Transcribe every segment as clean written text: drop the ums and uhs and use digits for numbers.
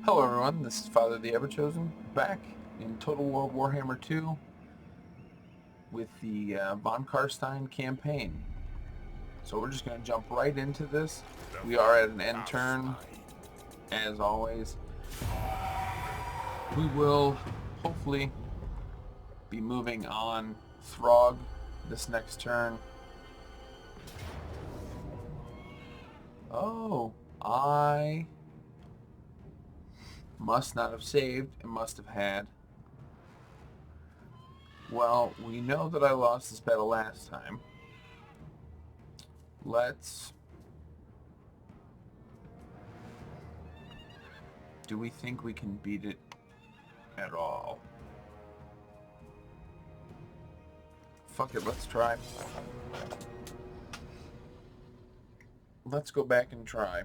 Hello everyone, this is Father the Ever-Chosen, back in Total War Warhammer 2 with the Von Karstein campaign. So we're just going to jump right into this. We are at an end turn, as always. We will hopefully be moving on Throg this next turn. Oh, I must not have saved and must have had. Well, we know that I lost this battle last time. Do we think we can beat it at all? Fuck it, let's try. Let's go back and try.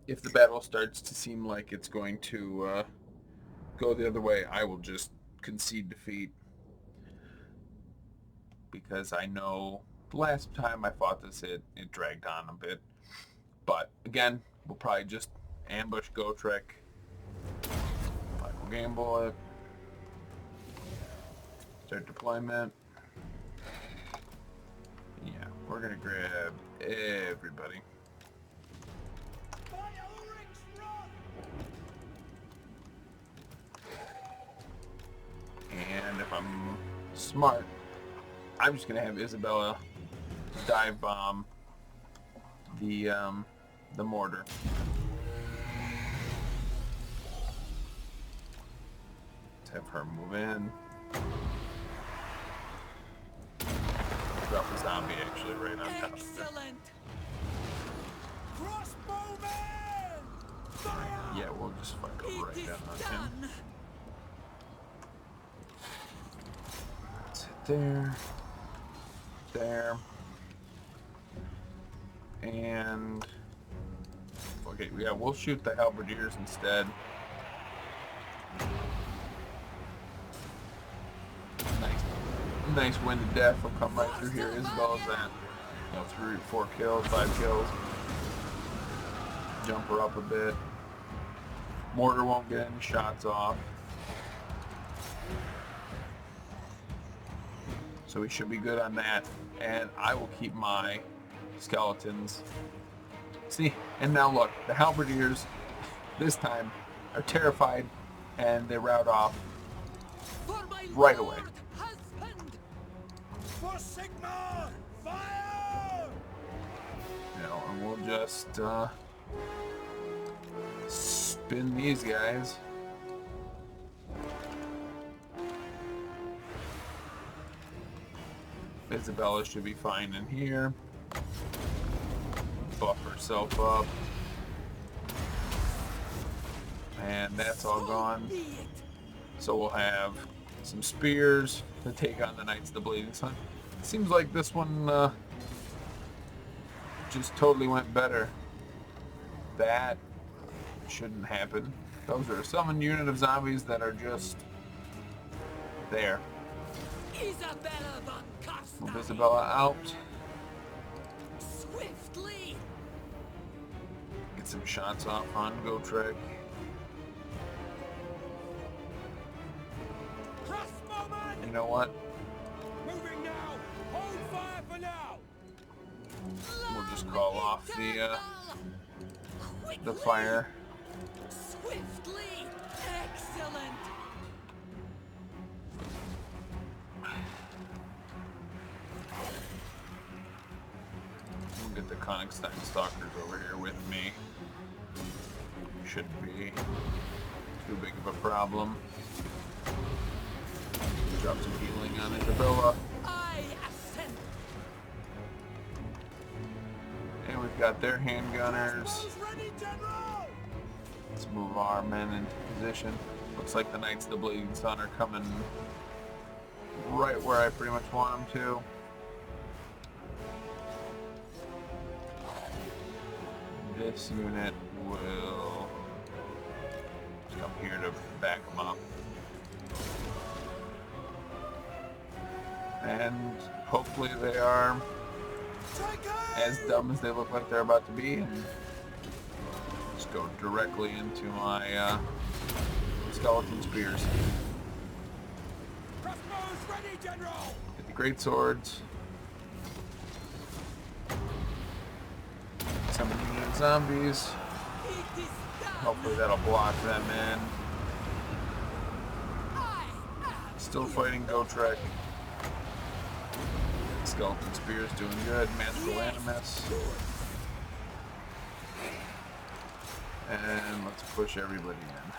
If the battle starts to seem like it's going to go the other way, I will just concede defeat. Because I know the last time I fought this, it dragged on a bit. But, again, we'll probably just ambush Gotrek. Michael gamble it. Start deployment. Yeah, we're going to grab everybody. And if I'm smart, I'm just gonna have Isabella dive bomb the mortar. Let's have her move in. Drop a zombie actually right on top of it. Yeah, we'll just fucking right down on him. There, and okay, yeah, we'll shoot the halberdiers instead. Nice wind of death will come right through here. Isabella's at 3, 4 kills, 5 kills. Jump her up a bit. Mortar won't get any shots off. So we should be good on that, and I will keep my skeletons. See, and now look, the halberdiers this time are terrified, and they rout off right away. For Sigma, fire! And we'll just spin these guys. Isabella should be fine in here. Buff herself up. And that's all gone. So we'll have some spears to take on the Knights of the Bleeding Sun. Seems like this one just totally went better. That shouldn't happen. Those are a summoned unit of zombies that are just there. Isabella von Move Isabella out. Swiftly. Get some shots off on Gotrek. You know what? Moving now. Hold fire for now. We'll just call off the fire. Swiftly. Excellent. We'll get the Königstein Stalkers over here with me. Shouldn't be too big of a problem. Drop some healing on Isabella. I ascend. And we've got their handgunners. Ready, General. Let's move our men into position. Looks like the Knights of the Bleeding Sun are coming right where I pretty much want them to. This unit will come here to back them up. And hopefully they are as dumb as they look like they're about to be, and just go directly into my skeleton spears. Crossbows ready, General! Get the great swords. Some unit zombies. It is done! Hopefully that'll block them in. I am Still fighting Gotrek. Skeleton spears doing good. Magical animus. And let's push everybody in.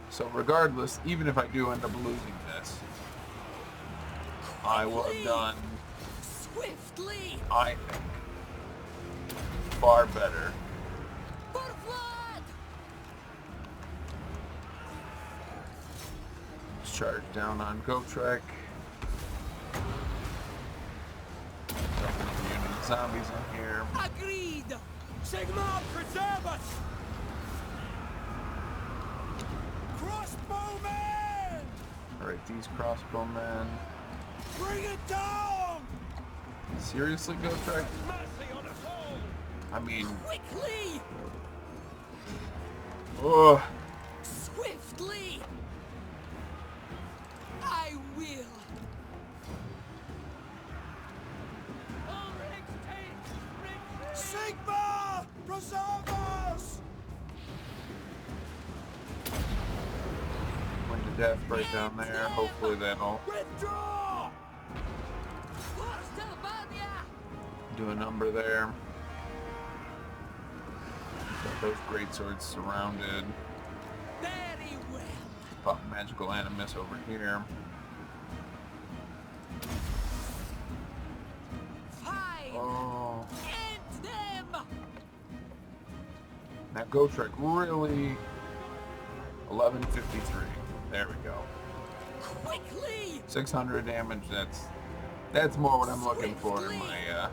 So regardless, even if I do end up losing this, I will have done, swiftly I think, far better. for Vlad! Let's charge down on Gotrek. Unit zombies in here. Agreed! Sigma, preserve us! Crossbowmen! Alright, these crossbowmen. Bring it down! Seriously, Gotrek? Mercy on us all! I mean, Quickly! ugh. Swiftly! I will! Sigma! Preserve us! Went to death right down there. Hopefully that'll Withdraw! do a number there. Got those great swords surrounded. Very well. Pop magical animus over here. Fine. Oh, End them! now Gotrek really 1153. There we go. Quickly! 600 damage. That's more what I'm looking for in my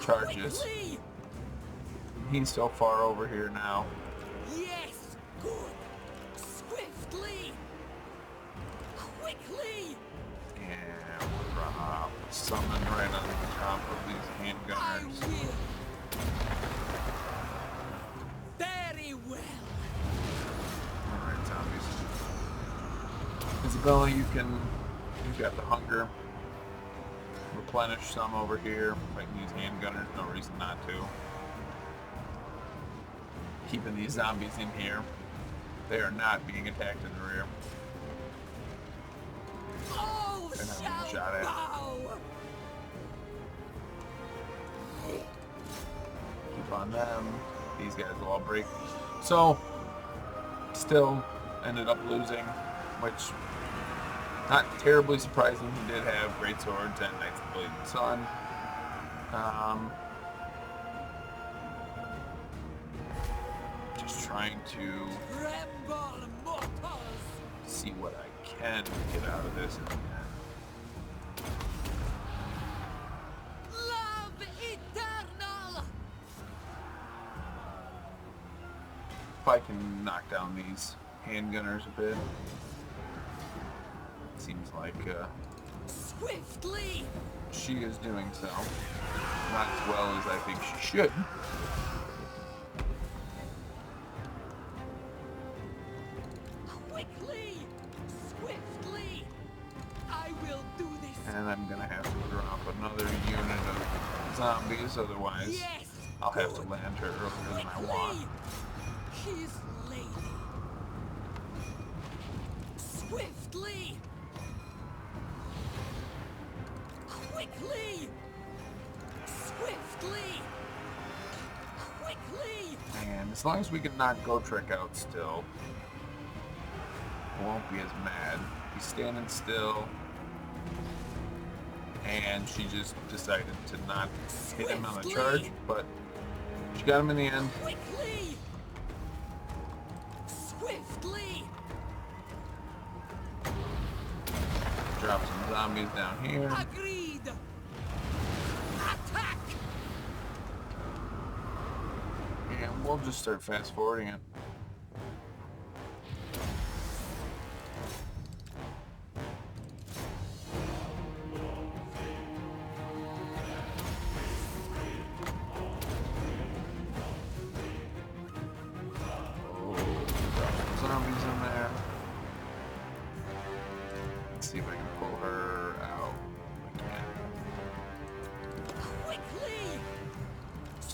charges. Quickly! He's so far over here now. Yes! Good! Swiftly! Quickly! And we'll drop summon right on the top of these I handgunners. will! Very well! Alright, zombies. Isabella, you've got the hunger. Replenish some over here. Fighting these handgunners, no reason not to. Keeping these zombies in here. They are not being attacked in the rear. Oh, They're not being shall shot at. bow! Keep on them. These guys will all break. So, still ended up losing, which not terribly surprising. He did have great swords and Knights of the Blazing Sun. Just trying to Tremble, mortals! see what I can get out of this in the end. Love eternal! If I can knock down these handgunners a bit. Seems like Swiftly! she is doing so. Not as well as I think she should. Quickly! Swiftly! I will do this! And I'm gonna have to drop another unit of zombies, otherwise Yes! I'll have to land her earlier than I want. Quickly! His lady! Swiftly! Quickly! Swiftly! Quickly! And as long as we can knock Gotrek out still, I won't be as mad. He's standing still, and she just decided to not hit him on the charge, but she got him in the end. Quickly! Swiftly! Drop some zombies down here. Agreed! Attack! And we'll just start fast forwarding it.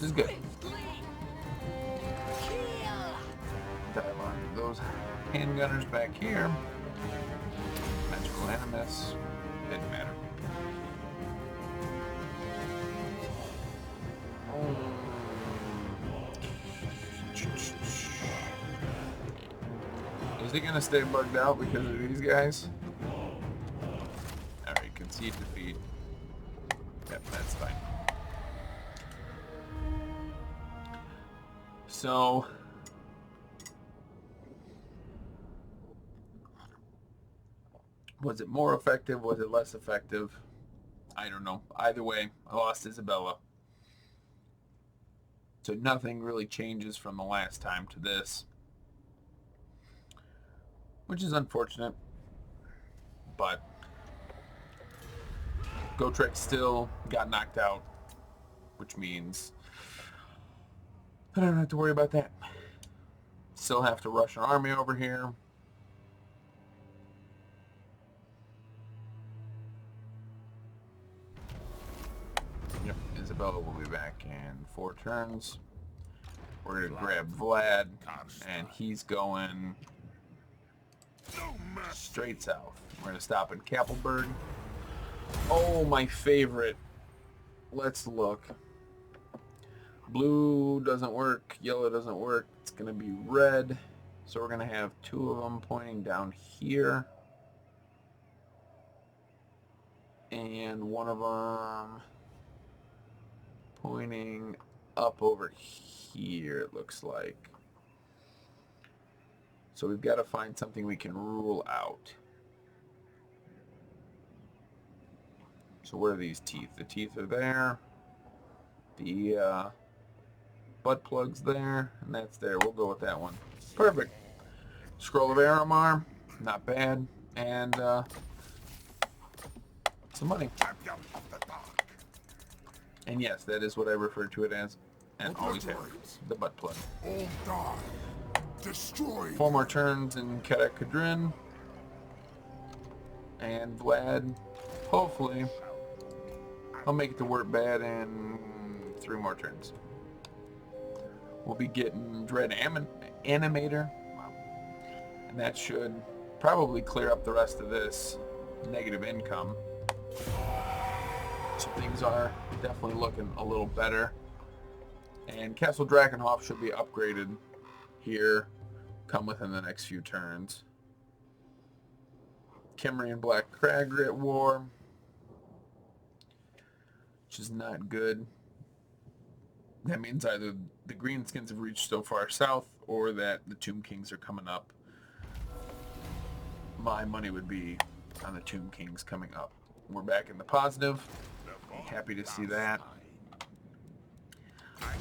which is good. Dive on those handgunners back here. Magical animus. Didn't matter. Is he gonna stay bugged out because of these guys? Alright, concede defeat. Yep, that's fine. So was it more effective? Was it less effective? I don't know. Either way, I lost Isabella. So nothing really changes from the last time to this, which is unfortunate. But Gotrek still got knocked out, which means I don't have to worry about that. Still have to rush an army over here. Yep, Isabella will be back in 4 turns. We're going to grab Vlad, and he's going straight south. We're going to stop in Kappelberg. Oh, my favorite. Let's look. Blue doesn't work. Yellow doesn't work. It's going to be red. So we're going to have 2 of them pointing down here. And one of them pointing up over here, it looks like. So we've got to find something we can rule out. So where are these teeth? The teeth are there. The butt plug's there, and that's there. We'll go with that one. Perfect. Scroll of Aramar, not bad. And some money. And yes, that is what I refer to it as, and always have, the butt plug. 4 more turns in Karak Kadrin. And Vlad, hopefully, I'll make it to work bad in 3 more turns. We'll be getting Dread Animator, and that should probably clear up the rest of this negative income. So things are definitely looking a little better. And Castle Drakenhof should be upgraded here, come within the next few turns. Kimmery and Black Crag are at war, which is not good. That means either the Greenskins have reached so far south or that the Tomb Kings are coming up. My money would be on the Tomb Kings coming up. We're back in the positive. Happy to see that.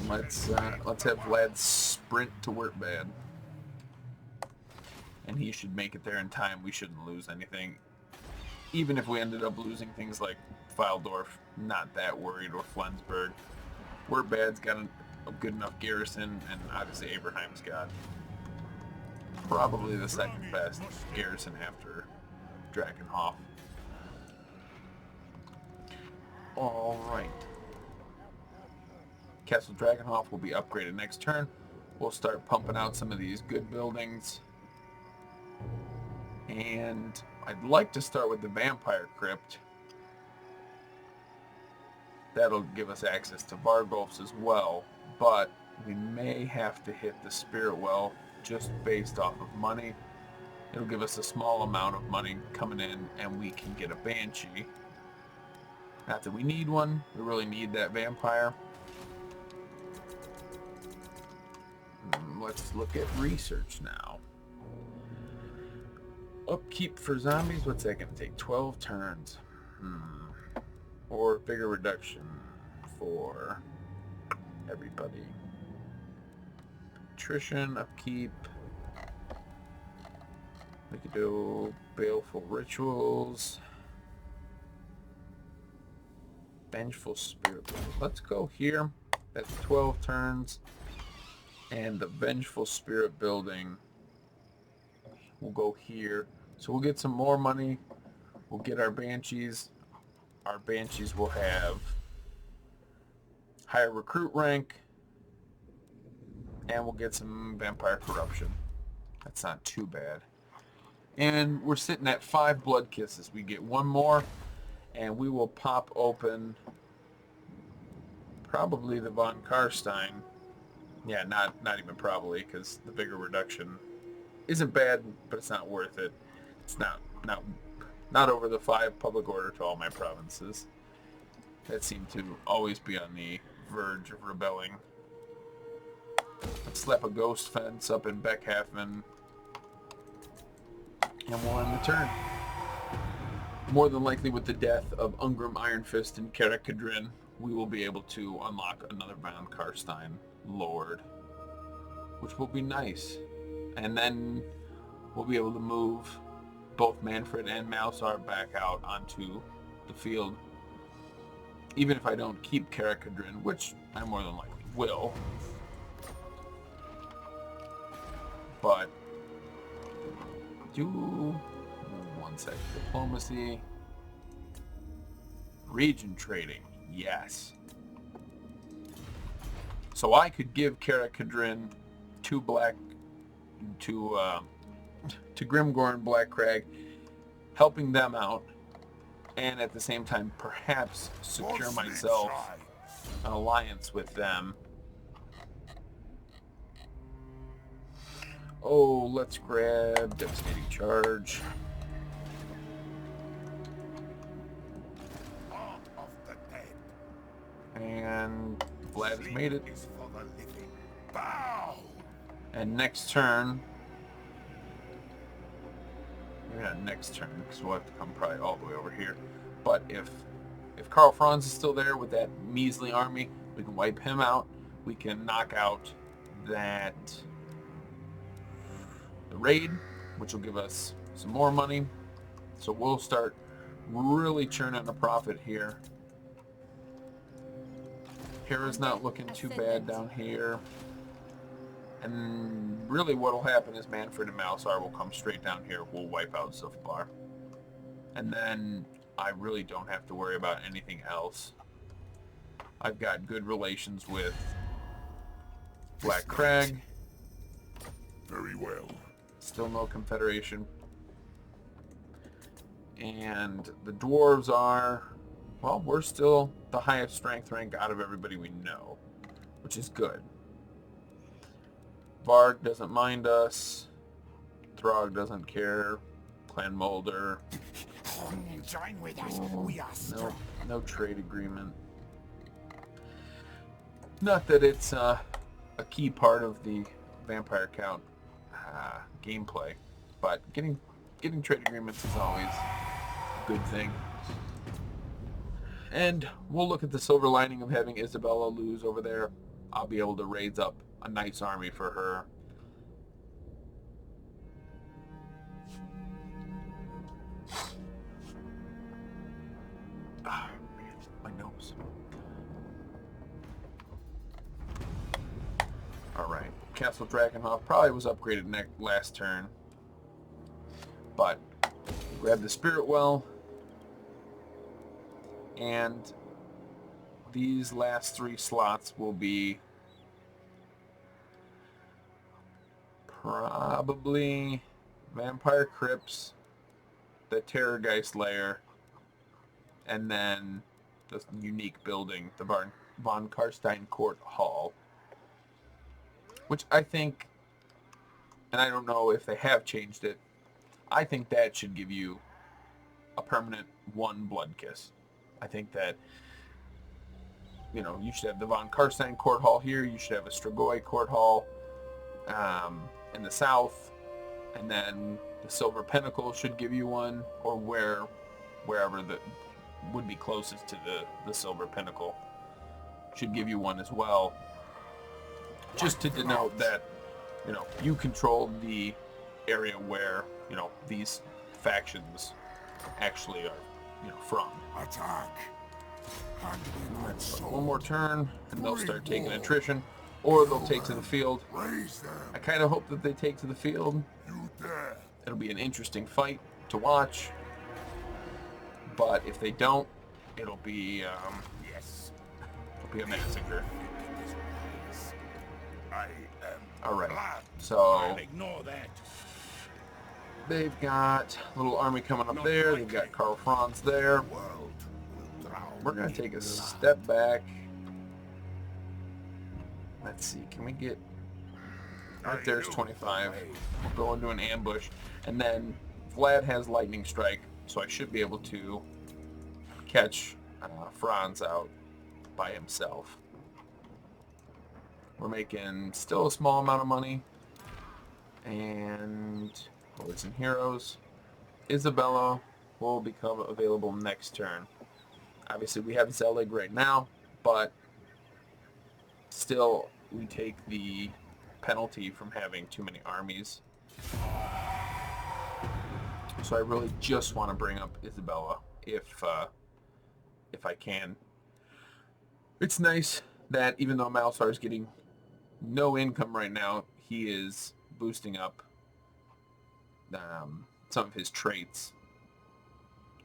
Let's have Vlad sprint to work bad. And he should make it there in time. We shouldn't lose anything. Even if we ended up losing things like Fildorf, not that worried, or Flensburg. Wertbad's got a good enough garrison, and obviously Abraham's got probably the second best garrison after Drakenhof. Alright. Castle Drakenhof will be upgraded next turn. We'll start pumping out some of these good buildings. And I'd like to start with the Vampire Crypt. That'll give us access to Vargolf's as well, but we may have to hit the Spirit Well just based off of money. It'll give us a small amount of money coming in, and we can get a Banshee. Not that we need one, we really need that Vampire. Let's look at research now. Upkeep for zombies, what's that going to take? 12 turns. Or bigger reduction for everybody. Attrition, upkeep. We could do baleful rituals. Vengeful spirit. Let's go here. That's 12 turns. And the vengeful spirit building will go here. So we'll get some more money. We'll get our banshees. Our banshees will have higher recruit rank, And we'll get some vampire corruption. That's not too bad. And we're sitting at 5 blood kisses. We get one more, and we will pop open probably the von Karstein. Yeah, not even probably, because the bigger reduction isn't bad, but it's not worth it. It's not over the 5 public order to all my provinces that seem to always be on the verge of rebelling. Let's slap a ghost fence up in Beckhaven, and we'll end the turn. More than likely, with the death of Ungrim Ironfist and Karak Kadrin, we will be able to unlock another von Karstein Lord, which will be nice. And then we'll be able to move both Manfred and Malsar back out onto the field. Even if I don't keep Karak Kadrin, which I more than likely will. But do one sec. Diplomacy. Region trading. Yes. So I could give Karak Kadrin to Grimgorn Blackcrag, helping them out, and at the same time perhaps secure myself an alliance with them. Oh, let's grab Devastating Charge. And Vlad has made it. And next turn... Maybe not next turn, because we'll have to come probably all the way over here. But if Karl Franz is still there with that measly army, we can wipe him out. We can knock out the raid, which will give us some more money. So we'll start really churning a profit here. Hera's not looking too bad down here. And really what will happen is Manfred and Malsar will come straight down here. We'll wipe out Zufbar. And then I really don't have to worry about anything else. I've got good relations with Black Crag. Very well. Still no Confederation. And the dwarves are... Well, we're still the highest strength rank out of everybody we know, which is good. Varg doesn't mind us. Throg doesn't care. Clan Mulder. Join with us. We are strong. No trade agreement. Not that it's a key part of the Vampire Count gameplay, but getting trade agreements is always a good thing. And we'll look at the silver lining of having Isabella lose over there. I'll be able to raise up a nice army for her. Ah, man, my nose. Alright, Castle Drakenhof probably was upgraded last turn. But, grab the Spirit Well. And these last 3 slots will be probably Vampire Crypts, the Terrorgeist Lair, and then the unique building, the von Karstein Court Hall. Which I think, and I don't know if they have changed it, I think that should give you a permanent 1 Blood Kiss. I think that, you know, you should have the von Karstein Court Hall here, you should have a Strigoi Court Hall in the south, and then the Silver Pinnacle should give you one, or wherever that would be closest to the Silver Pinnacle should give you one as well, just to denote that, you know, you control the area where, you know, these factions actually are, you know, from. Attack. One more turn, and they'll start taking attrition, or they'll take to the field. I kind of hope that they take to the field. It'll be an interesting fight to watch, but if they don't, it'll be a massacre. I am Alright, Vlad. so I'll ignore that. they've got a little army coming up Not there. likely. They've got Karl Franz there. World will drown We're going in to take a blood. step back. Let's see, can we get... Right there's 25. We'll go into an ambush. And then Vlad has lightning strike, so I should be able to catch Franz out by himself. We're making still a small amount of money. And Lords and Heroes. Isabella will become available next turn. Obviously we have Zelig right now, but still we take the penalty from having too many armies. So I really just want to bring up Isabella if I can. It's nice that even though Malsar is getting no income right now, he is boosting up some of his traits.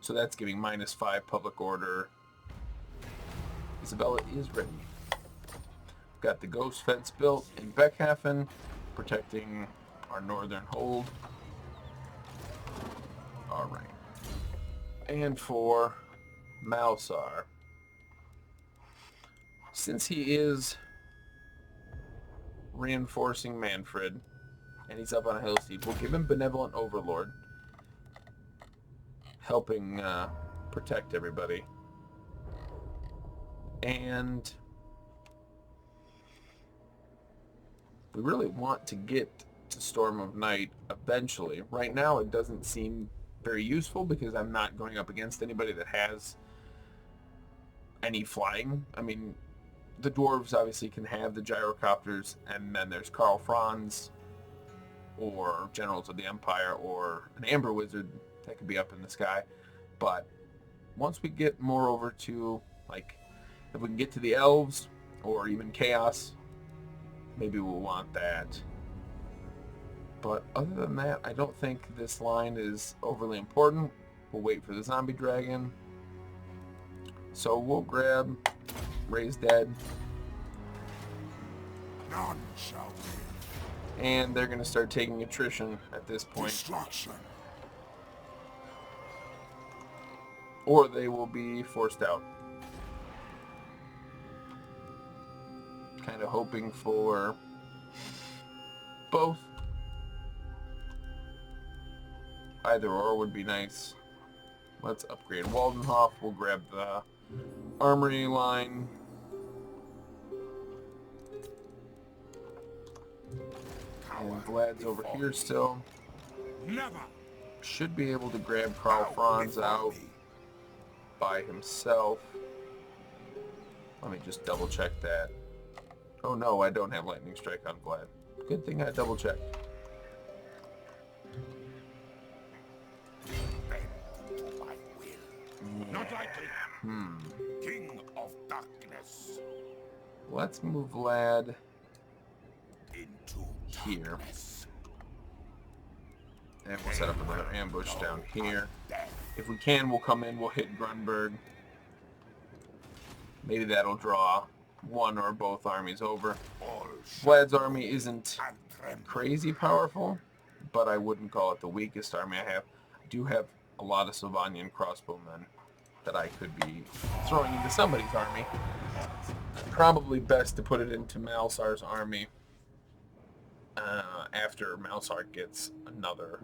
So that's giving -5 public order. Isabella is ready. Got the ghost fence built in Beckhafen, protecting our northern hold. Alright. And for Malsar, since he is reinforcing Manfred, and he's up on a hill steep, we'll give him Benevolent Overlord, helping protect everybody. And we really want to get to Storm of Night eventually. Right now it doesn't seem very useful because I'm not going up against anybody that has any flying. I mean, the dwarves obviously can have the gyrocopters, and then there's Karl Franz or Generals of the Empire or an Amber Wizard that could be up in the sky. But once we get more over to, like, if we can get to the elves or even chaos, maybe we'll want that. But other than that, I don't think this line is overly important. We'll wait for the zombie dragon. So we'll grab Raise Dead. None shall live. And they're going to start taking attrition at this point. Destruction. Or they will be forced out. Kind of hoping for both. Either or would be nice. Let's upgrade Waldenhof. We'll grab the armory line. And Vlad's over here still. Never. Should be able to grab Karl Franz out by himself. Let me just double check that. Oh no, I don't have lightning strike on Vlad. Good thing I double checked. Not likely. King of darkness. Let's move Vlad Into here. darkness. And we'll set up another ambush down here. If we can, we'll come in, we'll hit Grunberg. Maybe that'll draw one or both armies over. All Vlad's army isn't and tremble. crazy powerful, but I wouldn't call it the weakest army I have. I do have a lot of Sylvanian crossbowmen that I could be throwing into somebody's army. Probably best to put it into Malsar's army after Malsar gets another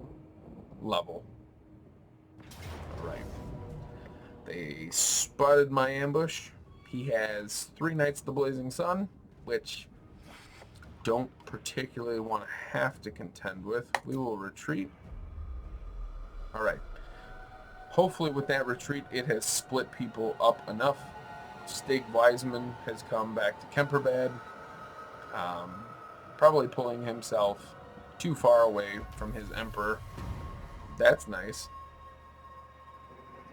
level. Alright. They spotted my ambush. He has 3 Knights of the Blazing Sun, which don't particularly want to have to contend with. We will retreat. Alright. Hopefully with that retreat it has split people up enough. Stig Wiseman has come back to Kemperbad. Probably pulling himself too far away from his Emperor. That's nice.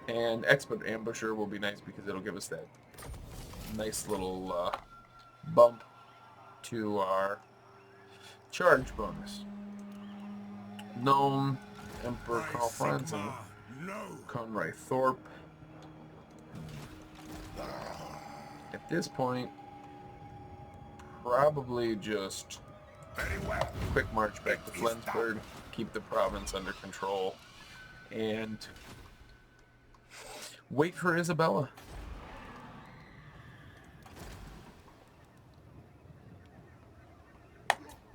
And Expert Ambusher will be nice because it'll give us that nice little bump to our charge bonus. Gnome, Emperor Karl Franz, and No. Conrad Thorpe. At this point, probably just Very well. quick march back to Flensburg, keep the province under control, and wait for Isabella.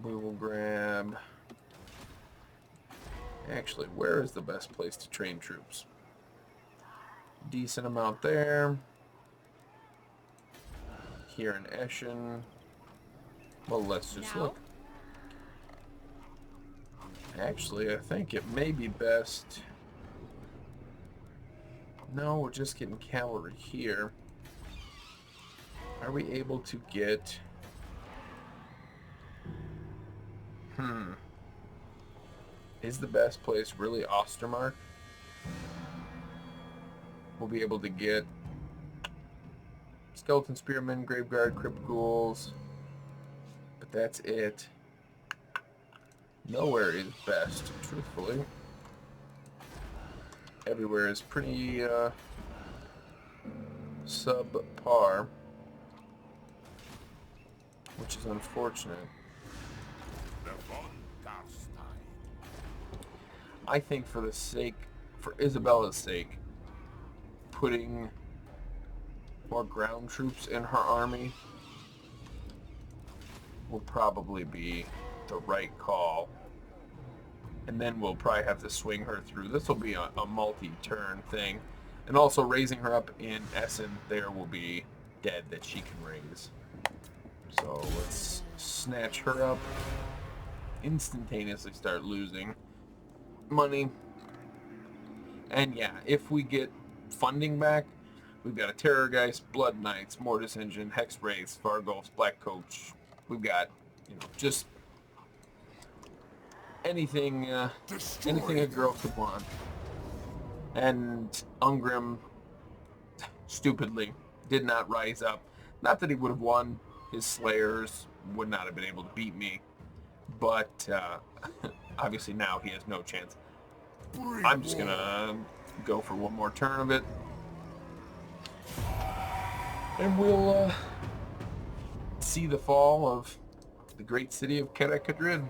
We will grab... Actually, where is the best place to train troops? Decent amount there. Here in Eschen. Well, let's just look. Actually, I think it may be best... No, we're just getting cavalry here. Are we able to get... Is the best place really Ostermark? We'll be able to get Skeleton Spearmen, Graveguard, Crypt Ghouls, but that's it. Nowhere is best, truthfully. Everywhere is pretty subpar, which is unfortunate. I think for Isabella's sake, putting more ground troops in her army will probably be the right call. And then we'll probably have to swing her through. This will be a multi-turn thing. And also raising her up in Essen, there will be dead that she can raise. So let's snatch her up. Instantaneously start losing money. And yeah, if we get funding back, we've got a Terrorgeist, Blood Knights, Mortis Engine, Hex Wraiths, Vargulfs, Black Coach. We've got, just anything anything a girl could want. And Ungrim, stupidly, did not rise up. Not that he would have won. His Slayers would not have been able to beat me. But obviously now he has no chance. I'm just going to go for one more turn of it. And we'll see the fall of the great city of Karak Kadrin.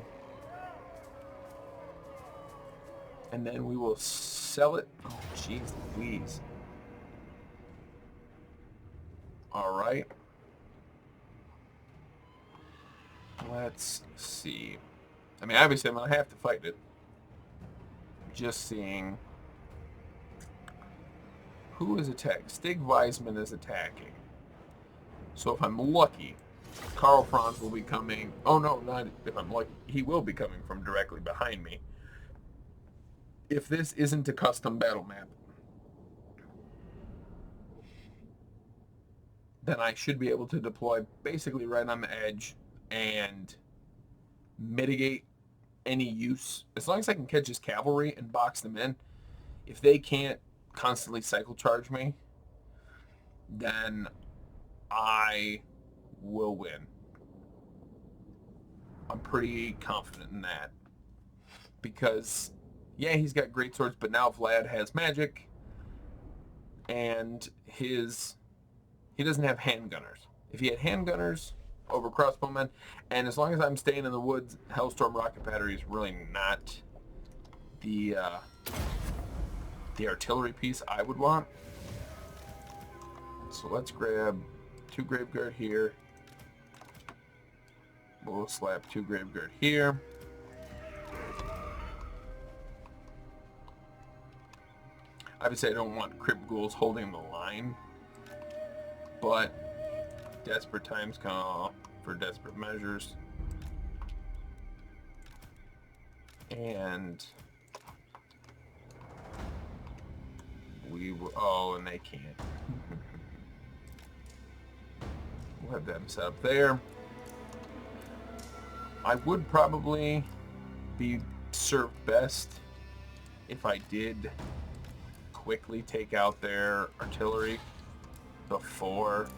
And then we will sell it. Oh, jeez Louise. Alright. Let's see. I mean, obviously I'm going to have to fight it. Just seeing who is attacking. Stig Weisman is attacking. So if I'm lucky, Karl Franz will be coming. Oh no, not if I'm lucky. He will be coming from directly behind me. If this isn't a custom battle map, then I should be able to deploy basically right on the edge and mitigate any use. As long as I can catch his cavalry and box them in, if they can't constantly cycle charge me, then I will win. I'm pretty confident in that. Because, yeah, he's got great swords, but now Vlad has magic, and he doesn't have handgunners. If he had handgunners over crossbowmen, and as long as I'm staying in the woods, Hellstorm Rocket Battery is really not the artillery piece I would want. So let's grab 2 Graveguard here. We'll slap 2 Graveguard here. Obviously I don't want Crypt Ghouls holding the line, but desperate times call for desperate measures. And we will, oh, and they can't. We'll have them set up there. I would probably be served best if I did quickly take out their artillery before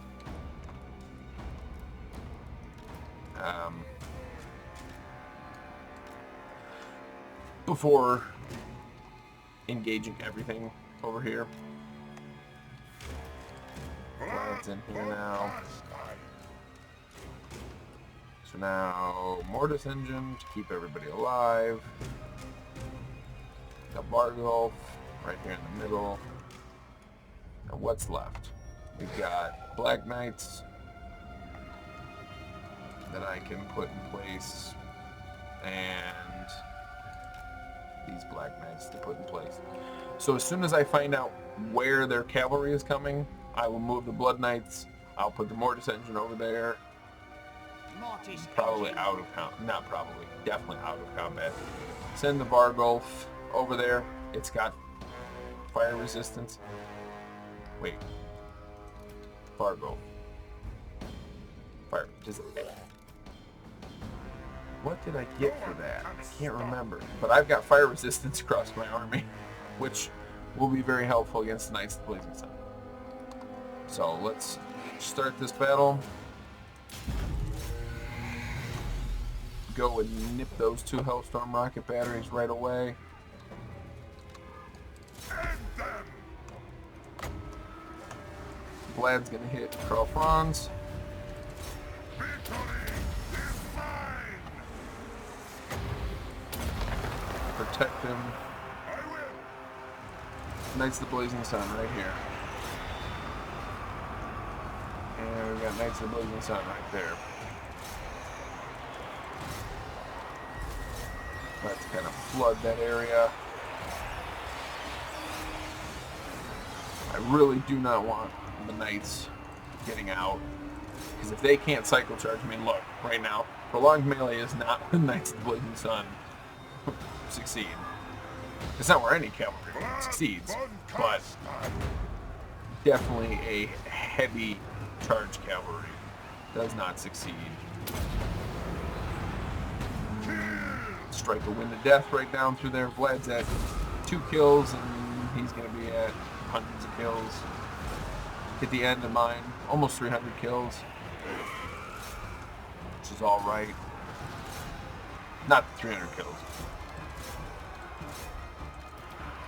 engaging everything over here. Vlad's in here now. So now, Mortis Engine to keep everybody alive. Got Bargulf right here in the middle. And what's left? We've got Black Knights that I can put in place, and these Black Knights to put in place. So as soon as I find out where their cavalry is coming, I will move the Blood Knights. I'll put the Mortis Engine over there. Probably out of combat. Not probably. Definitely out of combat. Send the Vargulf over there. It's got fire resistance. Wait. Vargulf. Fire. Does it... What did I get for that? I can't remember. But I've got fire resistance across my army, which will be very helpful against the Knights of the Blazing Sun. So let's start this battle. Go and nip those 2 Hellstorm rocket batteries right away. Vlad's gonna hit Karl Franz. Protect him. Knights of the Blazing Sun right here. And we've got Knights of the Blazing Sun right there. Let's kind of flood that area. I really do not want the Knights getting out, because if they can't cycle charge, I mean, look, right now, prolonged melee is not when Knights of the Blazing Sun succeed. It's not where any cavalry succeeds, but definitely a heavy charge cavalry does not succeed. Strike a wind of death right down through there. Vlad's at 2 kills, and he's going to be at hundreds of kills. At the end of mine, almost 300 kills, which is all right. Not 300 kills.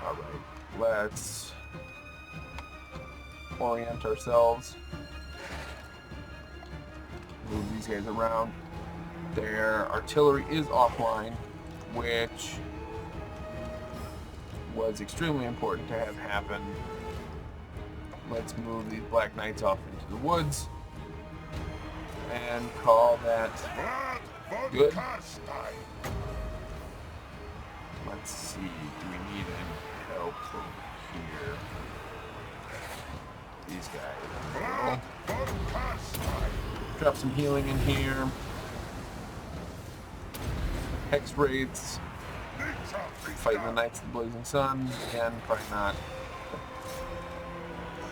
All right, let's orient ourselves. Move these guys around. Their artillery is offline, which was extremely important to have happen. Let's move these Black Knights off into the woods and call that good. Let's see, do we need any help over here? These guys. Drop some healing in here. Hex raids. Fighting the Knights of the Blazing Sun. Again, probably not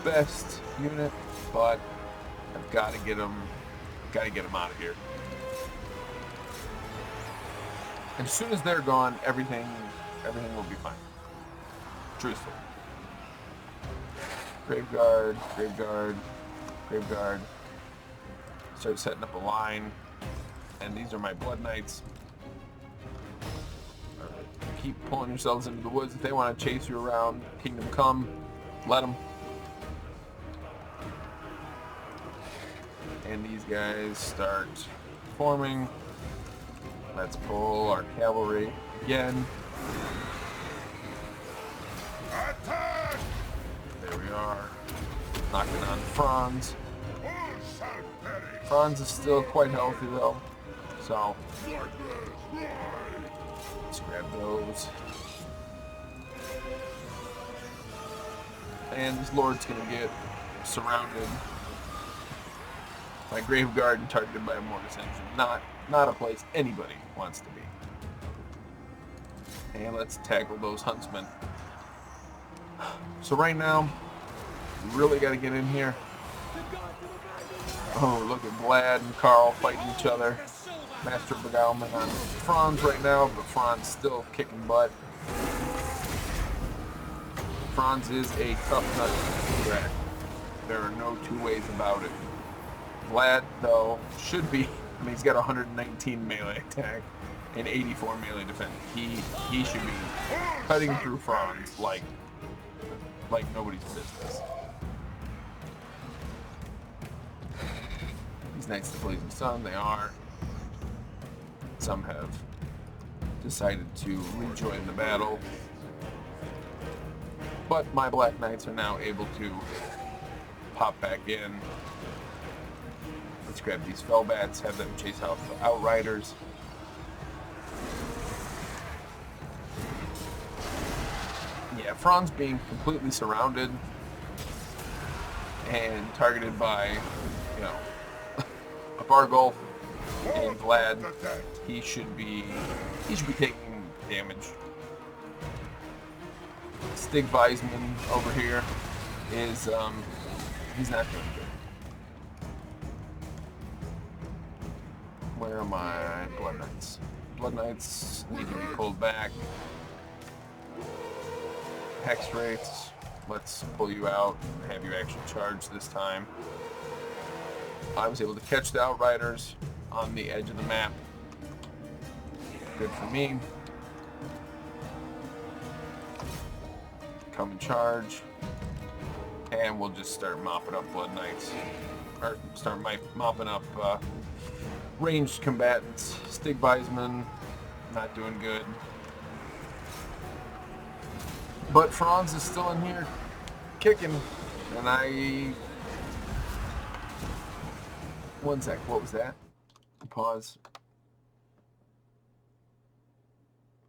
the best unit, but I've got to get them out of here. As soon as they're gone, everything will be fine. Truthfully. Graveguard, Graveguard, Graveguard. Start setting up a line. And these are my Blood Knights. Keep pulling yourselves into the woods. If they want to chase you around Kingdom Come, let them. And these guys start forming. Let's pull our cavalry again. Attack! There we are. Knocking on Franz. Franz is still quite healthy though. So let's grab those. And this Lord's gonna get surrounded by Graveguard and targeted by a Mortis Engine. Not a place anybody wants to be. And let's tackle those huntsmen. So right now, we really got to get in here. Oh, look at Vlad and Karl fighting each other. Master of Beguilement on Franz right now, but Franz still kicking butt. Franz is a tough nut to crack. There are no two ways about it. Vlad, though, should be, I mean, he's got 119 melee attack and 84 melee defense. He should be cutting through Franz like nobody's business. These Knights of the Blazing Sun, they are. some have decided to rejoin the battle. But my Black Knights are now able to pop back in. Let's grab these Fellbats, have them chase out the Outriders. Yeah, Franz being completely surrounded and targeted by, you know, a Bargulf and Vlad. He should be taking damage. Stig Weisman over here is he's not doing good. Where are my Blood Knights? Blood Knights need to be pulled back. Hex rates, let's pull you out and have you actually charge this time. I was able to catch the Outriders on the edge of the map. Good for me. Come and charge. And we'll just start mopping up Blood Knights. Or start mopping up ranged combatants. Stig Weisman, not doing good. But Franz is still in here kicking. And I... One sec, what was that? Pause.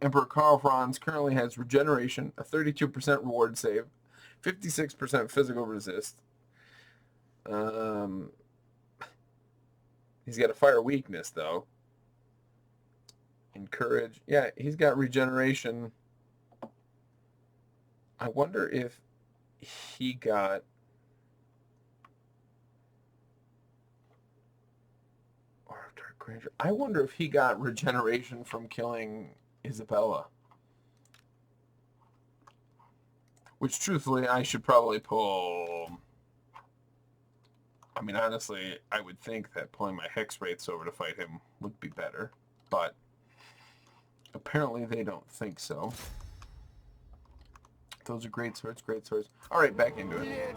Emperor Karl Franz currently has regeneration, a 32% reward save, 56% physical resist. He's got a fire weakness, though. And courage. Yeah, he's got regeneration. I wonder if he got... I wonder if he got regeneration from killing Isabella. Which, truthfully, I should probably pull... I mean, honestly, I would think that pulling my Hex rates over to fight him would be better. But apparently they don't think so. Those are great swords, great swords. Alright, back into it.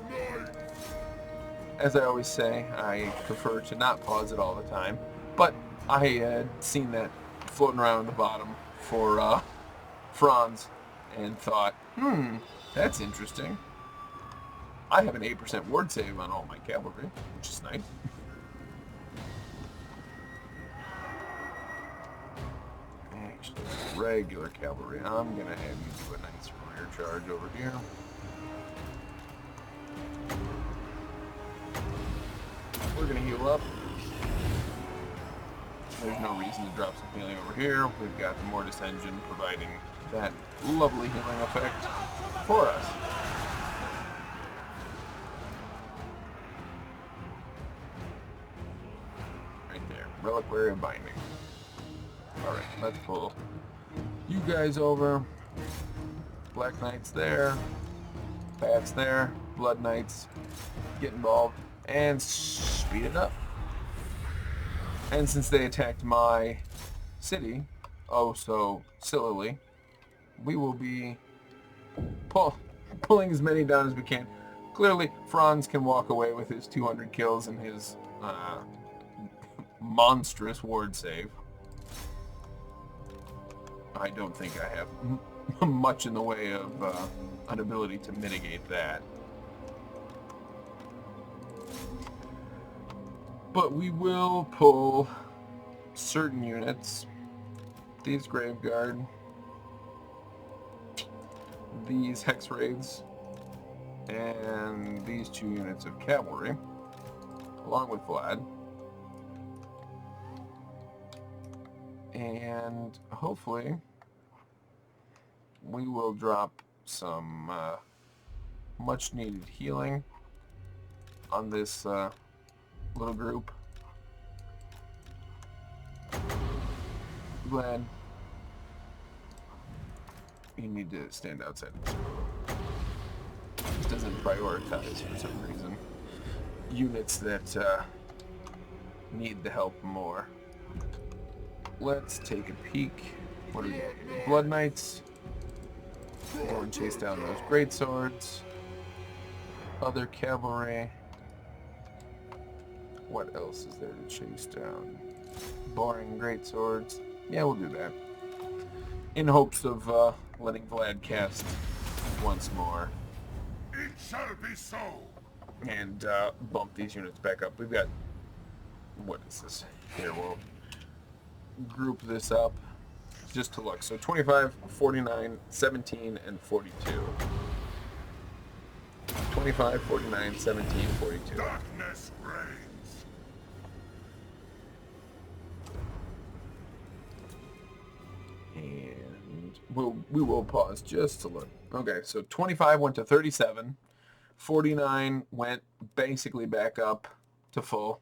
As I always say, I prefer to not pause it all the time. But I had seen that floating around the bottom for Franz and thought, that's interesting. I have an 8% ward save on all my cavalry, which is nice. Actually, regular cavalry. I'm going to have you do a nice rear charge over here. We're going to heal up. There's no reason to drop some healing over here. We've got the Mortis engine providing that lovely healing effect for us. Right there. Reliquary of Binding. Alright, let's pull you guys over. Black Knights there. Bats there. Blood Knights. Get involved. And speed it up. And since they attacked my city, oh so sillily, we will be pulling as many down as we can. Clearly, Franz can walk away with his 200 kills and his monstrous ward save. I don't think I have much in the way of an ability to mitigate that. But we will pull certain units. These Graveguard. These Hex Raids. And these 2 units of cavalry. Along with Vlad. And hopefully we will drop some much needed healing on this little group. Vlad, you need to stand outside the circle. It doesn't prioritize for some reason units that need the help more. Let's take a peek. What are we doing? Blood Knights. Go and chase down those great swords. Other cavalry. What else is there to chase down? Boring great swords. Yeah, we'll do that. In hopes of letting Vlad cast once more. It shall be so. And bump these units back up. We've got... What is this? Here, we'll group this up just to look. So 25, 49, 17, and 42. 25, 49, 17, 42. Darkness reigns. And we will pause just to look. Okay, so 25 went to 37. 49 went basically back up to full.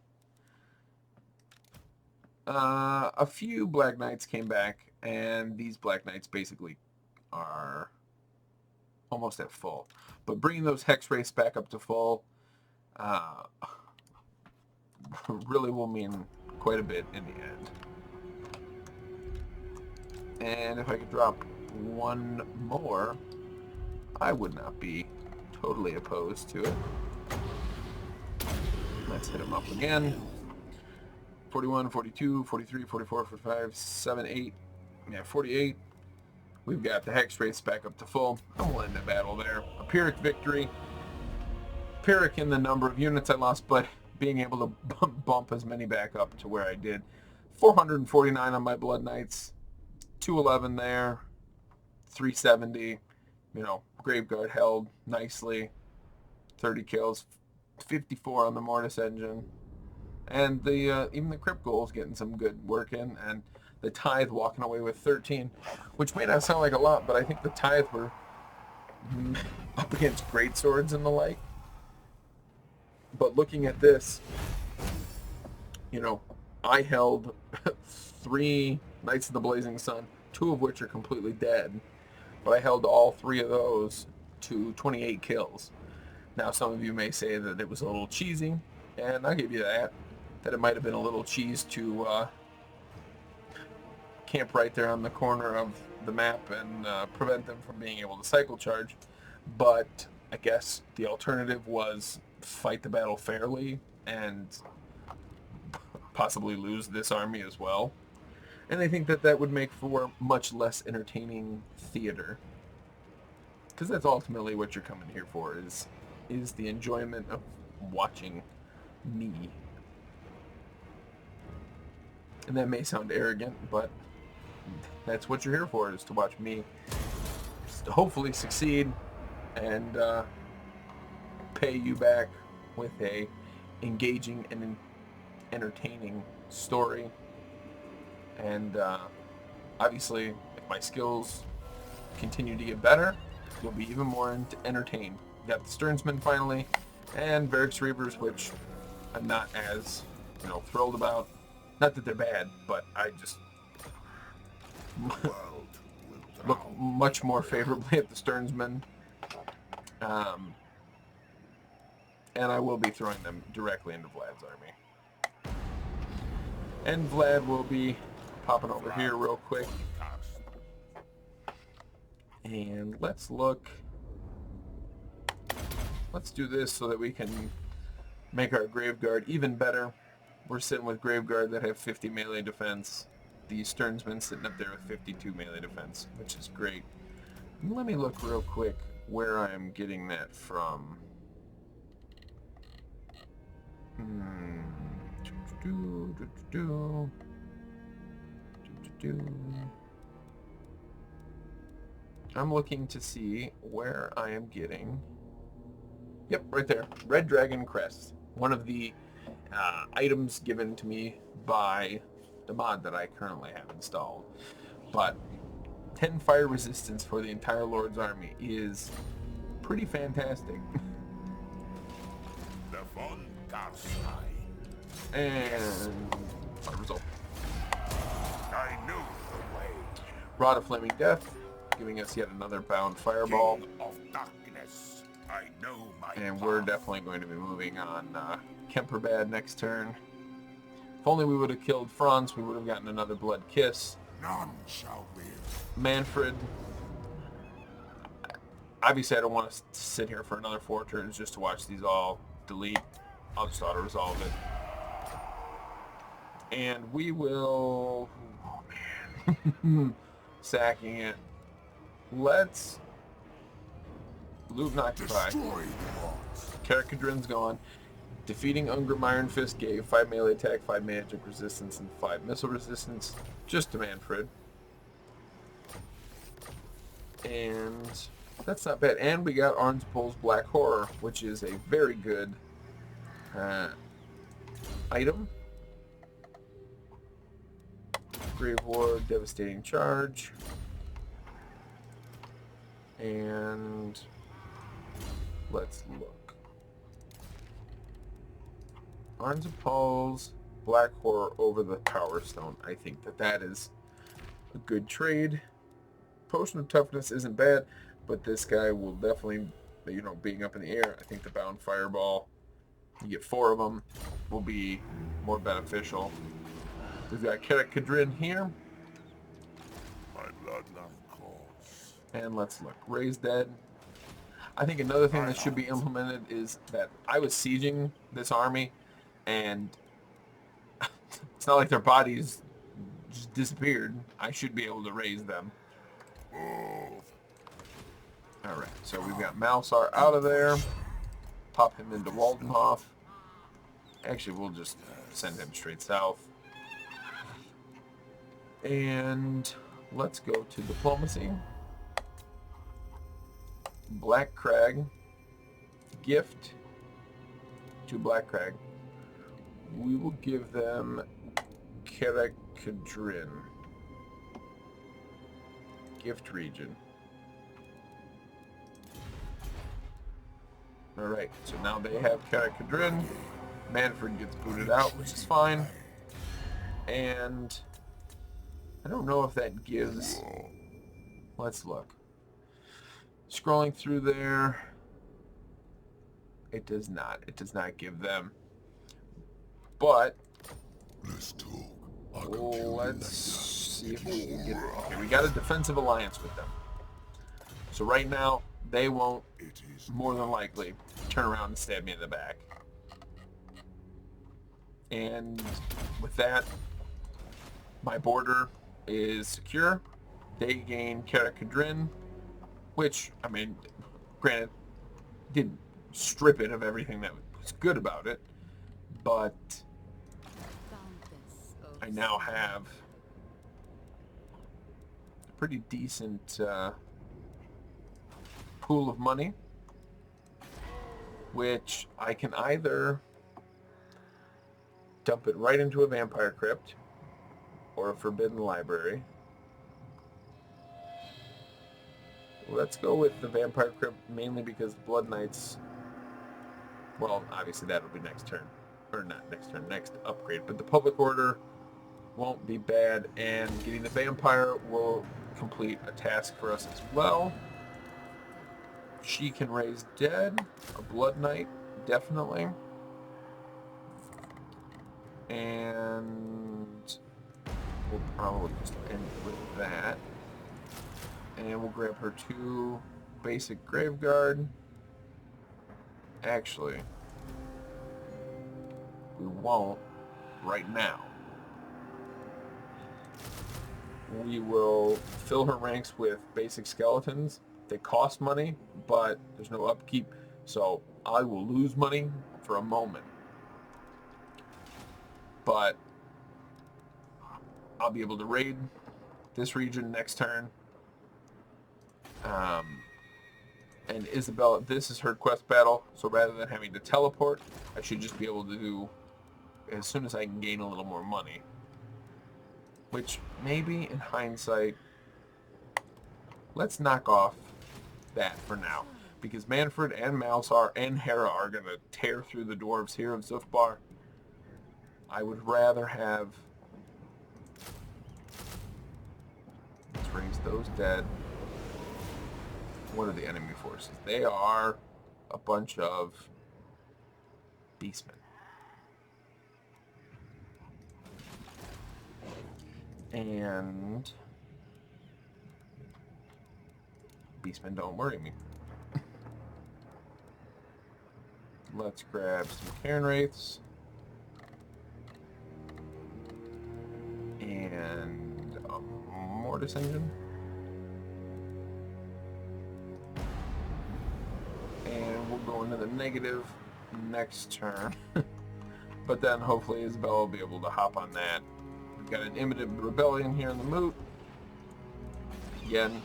A few Black Knights came back, and these Black Knights basically are almost at full. But bringing those Hex Wraiths back up to full really will mean quite a bit in the end. And if I could drop one more, I would not be totally opposed to it. Let's hit him up again. 41, 42, 43, 44, 45, 7, 8. Yeah, 48. We've got the Hex Wraiths back up to full. And we'll end the battle there. A Pyrrhic victory. Pyrrhic in the number of units I lost, but being able to bump as many back up to where I did. 449 on my Blood Knights. 211 there. 370. You know, Graveguard held nicely. 30 kills. 54 on the Mortis Engine. And the even the Crypt Ghouls getting some good work in, and the Tithe walking away with 13, which may not sound like a lot, but I think the Tithe were up against greatswords and the like. But looking at this, you know, I held 3 Knights of the Blazing Sun, 2 of which are completely dead, but I held all 3 of those to 28 kills. Now, some of you may say that it was a little cheesy, and I'll give you that it might have been a little cheese to camp right there on the corner of the map and prevent them from being able to cycle charge. But I guess the alternative was fight the battle fairly and possibly lose this army as well. And I think that that would make for much less entertaining theater. Because that's ultimately what you're coming here for, is the enjoyment of watching me. And that may sound arrogant, but that's what you're here for, is to watch me hopefully succeed and pay you back with a engaging and entertaining story. And obviously, if my skills continue to get better, you'll be even more entertained. We got the Sternsmen finally, and Varix Reavers, which I'm not as thrilled about. Not that they're bad, but I just look much more favorably at the Sternsmen. And I will be throwing them directly into Vlad's army. And Vlad will be popping over here real quick. And let's look. Let's do this so that we can make our Graveguard even better. We're sitting with Graveguard that have 50 melee defense. The Sternsman sitting up there with 52 melee defense, which is great. Let me look real quick where I'm getting that from. I'm looking to see where I am getting... Yep, right there. Red Dragon Crest. One of the items given to me by the mod that I currently have installed. But 10 fire resistance for the entire Lord's army is pretty fantastic. The von Garstein. And fire result. I knew the way. Rod of Flaming Death, giving us yet another bound fireball. King of darkness. I know my And we're path. definitely going to be moving on Kemperbad next turn. If only we would have killed Franz, we would have gotten another Blood Kiss. None shall live. Manfred. Obviously, I don't want to sit here for another 4 turns just to watch these all delete. I'll just auto-resolve it. And we will... Oh, Sacking it. Let's loot and occupy. Destroy the bots. Karak Kadrin's gone. Defeating Ungrim Iron Fist gave 5 melee attack, 5 magic resistance, and 5 missile resistance just to Manfred. And that's not bad. And we got Orange Pole's Black Horror, which is a very good item. Grave Ward, Devastating Charge. And let's look. Arms of Paul's Black Horror over the Power Stone. I think that is a good trade. Potion of Toughness isn't bad, but this guy will definitely, you know, being up in the air, I think the Bound Fireball, you get 4 of them, will be more beneficial. We've got Karak Kadrin here. My bloodline calls. And let's look. Raised Dead. I think another thing that should be implemented is that I was sieging this army, and it's not like their bodies just disappeared. I should be able to raise them. Alright, so we've got Malsar out of there. Pop him into Waldenhof. Actually, we'll just send him straight south. And let's go to diplomacy. Black Crag. Gift to Black Crag. We will give them Karak Kadrin. Gift region. Alright, so now they have Karak Kadrin. Manfred gets booted out, which is fine. And I don't know if that gives... Let's look. Scrolling through there. It does not. It does not give them. But Let's talk. let's see if we can get... Okay, we got a defensive alliance with them. So right now, they won't, It is more than likely, turn around and stab me in the back. And with that, my border is secure. They gain Karak Kadrin, which, I mean, granted, didn't strip it of everything that was good about it, but I now have a pretty decent pool of money, which I can either dump it right into a vampire crypt or a forbidden library. Let's go with the vampire crypt, mainly because Blood Knights, well, obviously that'll be next turn. Or not next turn, next upgrade. But the public order won't be bad, and getting the vampire will complete a task for us as well. She can raise dead. A Blood Knight, definitely. And we'll probably just end with that. And we'll grab her 2 basic Graveguard. Actually, we won't right now. We will fill her ranks with basic skeletons. They cost money, but there's no upkeep, so I will lose money for a moment. But I'll be able to raid this region next turn. And Isabella, this is her quest battle, so rather than having to teleport, I should just be able to do as soon as I can gain a little more money. Which, maybe, in hindsight, let's knock off that for now. Because Manfred and Malsar and Hera are going to tear through the dwarves here of Zufbar. I would rather have... Let's raise those dead. What are the enemy forces? They are a bunch of beastmen. And beastmen don't worry me. Let's grab some Cairn Wraiths. And mortis engine. And we'll go into the negative next turn. But then hopefully Isabella will be able to hop on that. We've got an imminent rebellion here in the moot. Again,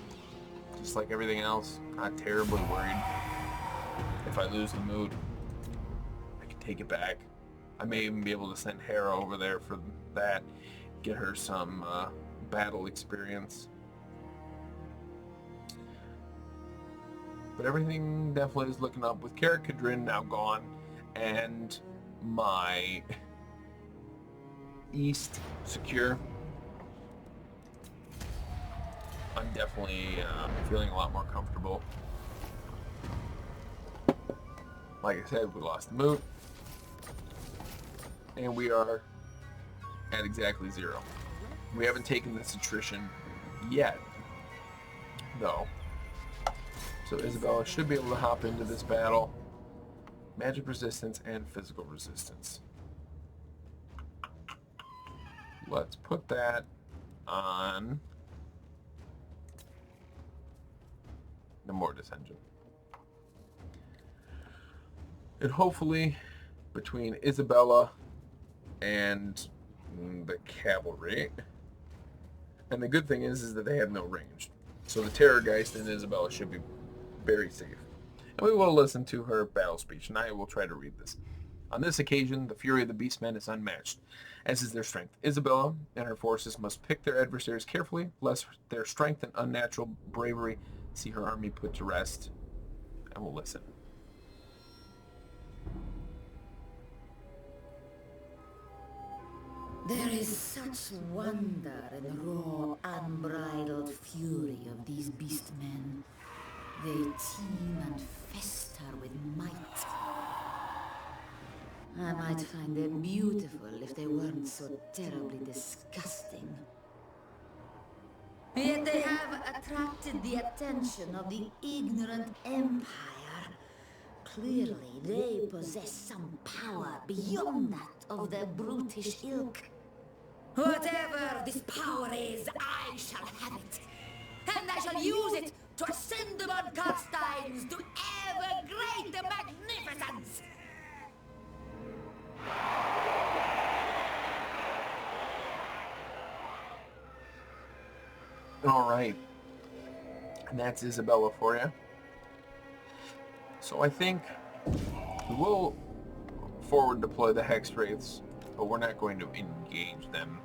just like everything else, not terribly worried. If I lose the moot, I can take it back. I may even be able to send Hera over there for that, get her some battle experience. But everything definitely is looking up with Karak Kadrin now gone, and my east secure. I'm definitely feeling a lot more comfortable. Like I said, we lost the moot, and we are at exactly 0. We haven't taken this attrition yet, though. So Isabella should be able to hop into this battle. Magic resistance and physical resistance. Let's put that on the mortis engine. And hopefully, between Isabella and the cavalry, and the good thing is that they have no range. So the Terrorgeist and Isabella should be very safe. And we will listen to her battle speech, and I will try to read this. On this occasion, the fury of the Beastmen is unmatched, as is their strength. Isabella and her forces must pick their adversaries carefully, lest their strength and unnatural bravery see her army put to rest. And we'll listen. There is such wonder in the raw, unbridled fury of these beastmen. They teem and fester with might. I might find them beautiful if they weren't so terribly disgusting. Yet they have attracted the attention of the ignorant Empire. Clearly, they possess some power beyond that of their brutish ilk. Whatever this power is, I shall have it. And I shall use it to ascend among Carsteins to ever greater magnificence! Alright. And that's Isabella for you. So I think we will forward deploy the Hex Wraiths, but we're not going to engage them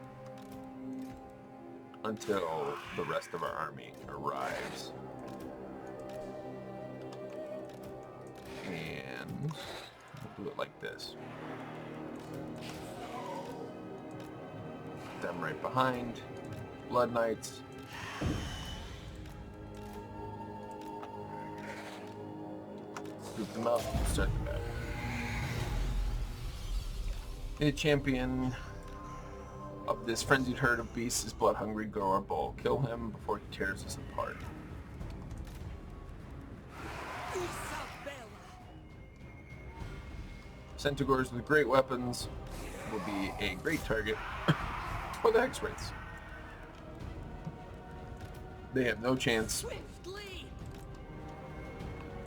until the rest of our army arrives. And we'll do it like this. Them right behind. Blood Knights. Group them up and start the battle. The champion of this frenzied herd of beasts is blood-hungry Gorar Bull. Kill him before he tears us apart. Isabella! Centaurs with great weapons will be a great target for the Hex Wraiths. They have no chance. Swiftly!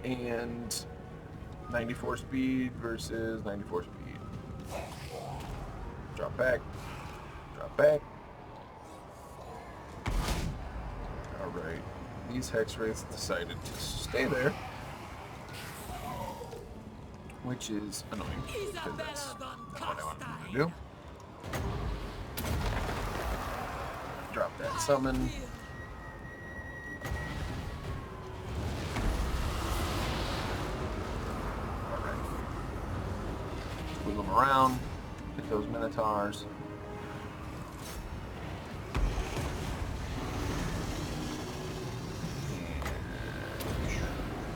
And 94 speed versus 94 speed. Drop back. Drop back. Alright. These Hex Wraiths decided to stay there, which is annoying because that's not what I wanted them to do. Drop that summon. Move them around, hit those Minotaurs.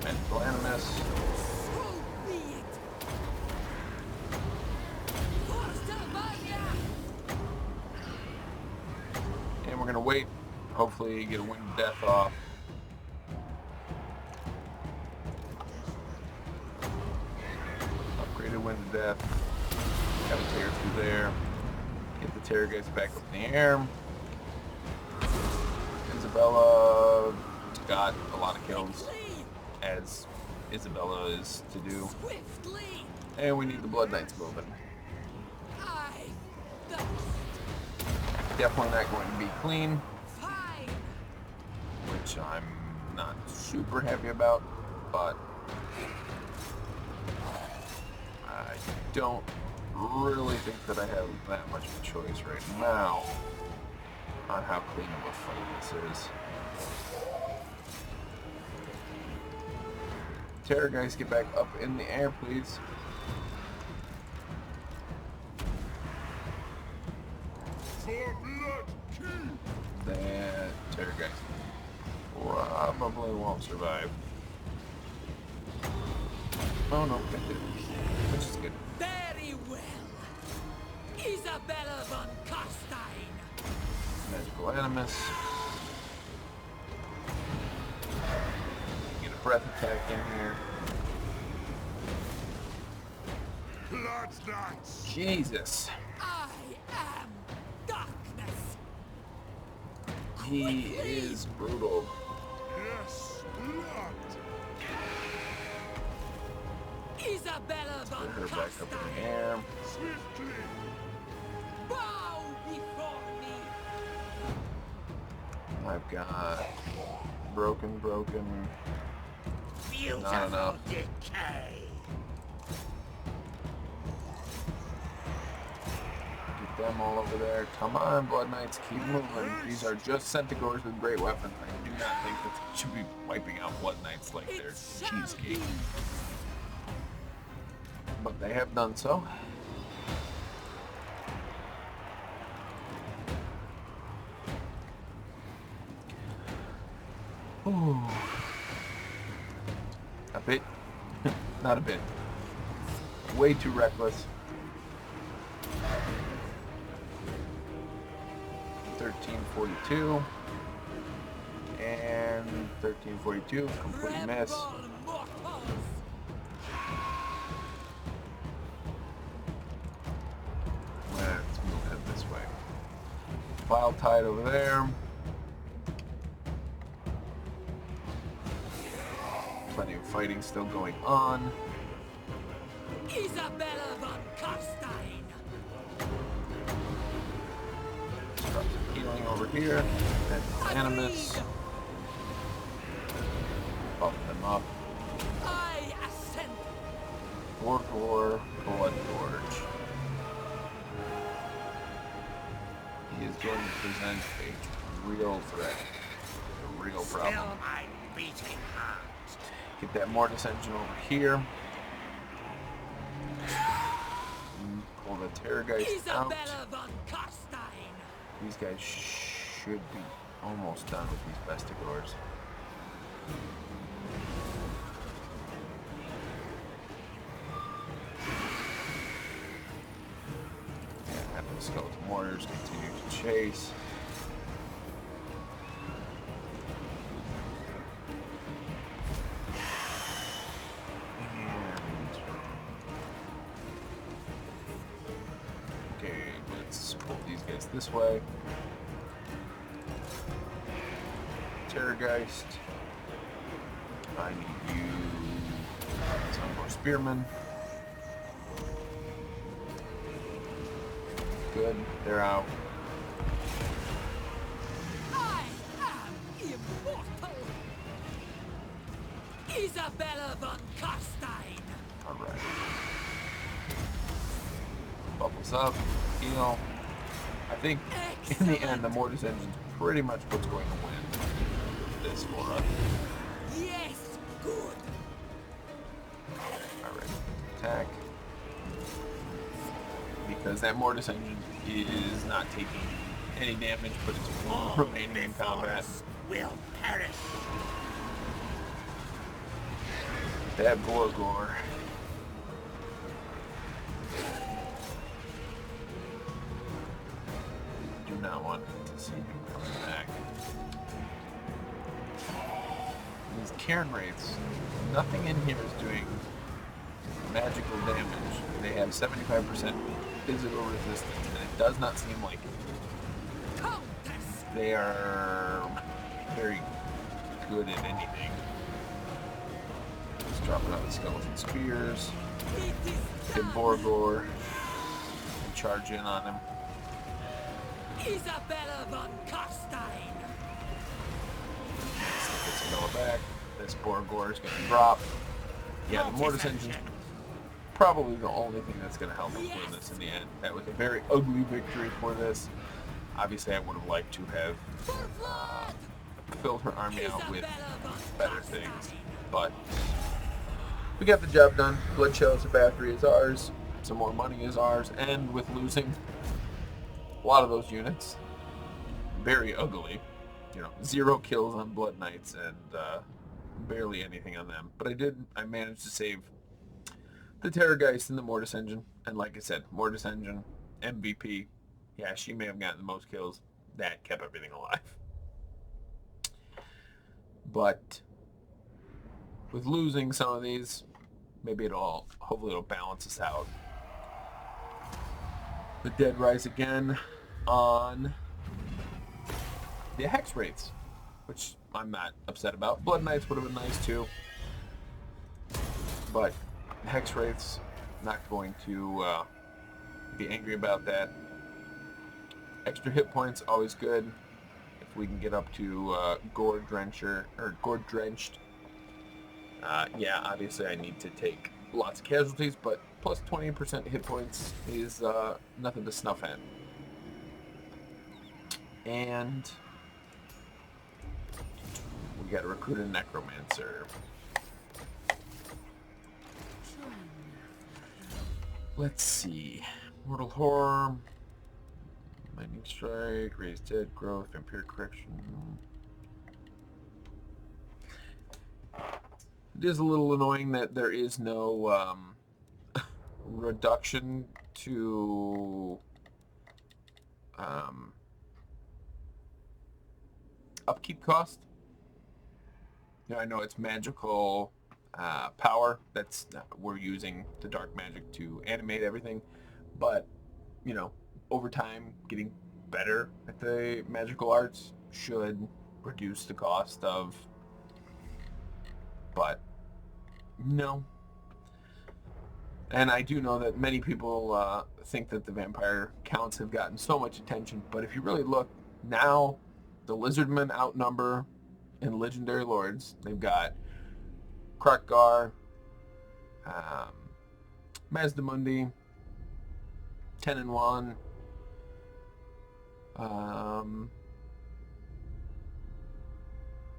And Magical Animus. So be it! And we're gonna wait, hopefully get a Wind of Death off. Upgraded Wind of Death. Got a tear through there. Get the Terrorgeist back up in the air. Isabella got a lot of kills, as Isabella is to do. Swiftly. And we need the Blood Knights moving. Definitely not going to be clean, Fine. which I'm not super happy about, but I don't really think that I have that much of a choice right now on how clean of a fight this is. Terror guys, get back up in the air, please. That Terror guys probably won't survive. Oh no, it did, which is good. Very well. Isabella von Karstein. Magical Animus. Get a breath attack in here. Jesus. I am darkness. He is brutal. Yes, Vlad. Isabella von Put her back up in the Karstein. air. Swiftly. Bow before me. I've got broken. Not enough. Decay. Get them all over there. Come on, Blood Knights, keep moving. These are just Centaurs with great weapons. I do not think that they should be wiping out Blood Knights like they're It shall cheesecake. be. But they have done so. Ooh. A bit. Not a bit. Way too reckless. 1342. And 1342. Complete miss. Rebel mortals. Let's move it this way. File tied over there. Plenty of fighting still going on. Isabella von Karstein. Start some healing over here. And Animus. Bump them up. I ascend. Blood Gorge. He is going to present a real threat. A real problem. Still I'm beating heart. Get that Mortis engine over here. Pull the Terrorgeist out. Isabella von Karstein. These guys should be almost done with these Vestigors. And the Skeleton Warriors continue to chase. This way. Terrorgeist. I need you. Some more spearmen. Good, they're out. I am immortal. Isabella von Karstein. Alright. Bubbles up, heal. I think in the end, the Mortis engine is pretty much what's going to win this for us. Yes, good. Alright, attack. Because that Mortis engine is not taking any damage, but it's remaining in combat. Will perish. That Borgor. Do not want to see him coming back. These Cairn Wraiths, nothing in here is doing magical damage. They have 75% physical resistance, and it does not seem like it. Countess. They are very good at anything. Just dropping out the skeleton spears. Hit Borgor and charge in on him. Isabella von Karstein! Get Isabella back. This Borgor is going to drop. Yeah, the Mortis Engine probably the only thing that's going to help us win this in the end. That was a very ugly victory for this. Obviously, I would have liked to have filled her army out with better things, but we got the job done. Blood Chalice Battery is ours. Some more money is ours, and with losing a lot of those units, very ugly. 0 kills on Blood Knights and barely anything on them. But I managed to save the Terrorgeist and the Mortis Engine. And like I said, Mortis Engine, MVP. Yeah, she may have gotten the most kills. That kept everything alive. But with losing some of these, maybe hopefully it'll balance us out. The dead rise again on the hex rates, which I'm not upset about. Blood Knights would have been nice too, but hex rates, not going to be angry about that. Extra hit points, always good. If we can get up to gore drenched. Yeah, obviously I need to take lots of casualties, but plus 20% hit points is nothing to snuff at. And we got to recruit a necromancer. Let's see. Mortal Horror, Lightning Strike, Raise Dead, Growth, Vampire Correction. It is a little annoying that there is no reduction to upkeep cost. I know it's magical power that's we're using the dark magic to animate everything, but over time getting better at the magical arts should reduce the cost of, but no. And I do know that many people think that the vampire counts have gotten so much attention, but if you really look now, the lizardmen outnumber in legendary lords. They've got Krakgar, Mazdamundi, 10 and 1,